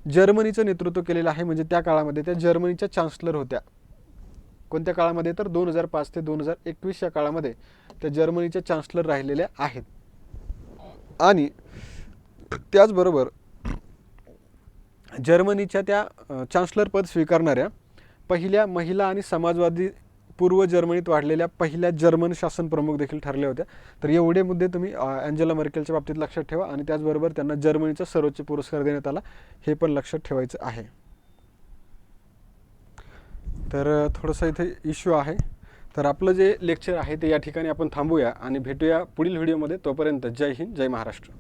जर्मनीचं नेतृत्व केलेलं आहे. म्हणजे त्या काळामध्ये त्या जर्मनीच्या चान्सलर होत्या. कोणत्या काळामध्ये? तर 2005 ते 2021 या काळामध्ये त्या जर्मनीच्या चान्सलर राहिलेल्या आहेत. आणि त्याचबरोबर जर्मनीच्या त्या चान्सलर पद स्वीकारणाऱ्या पहिल्या महिला आणि समाजवादी पूर्व जर्मनीत वाढलेल्या पहिल्या जर्मन शासन प्रमुख देखील ठरल्या होत्या. तर एवढे मुद्दे तुम्ही अँजेला मर्केलच्या बाबतीत लक्षात ठेवा. आणि त्याचबरोबर त्यांना जर्मनीचा सर्वोच्च पुरस्कार देण्यात आला, हे पण लक्षात ठेवायचं आहे. तर थोडंसं इथे इश्यू आहे. तर आपलं जे लेक्चर आहे ते या ठिकाणी आपण थांबूया आणि भेटूया पुढील व्हिडिओमध्ये. तोपर्यंत जय हिंद, जय महाराष्ट्र.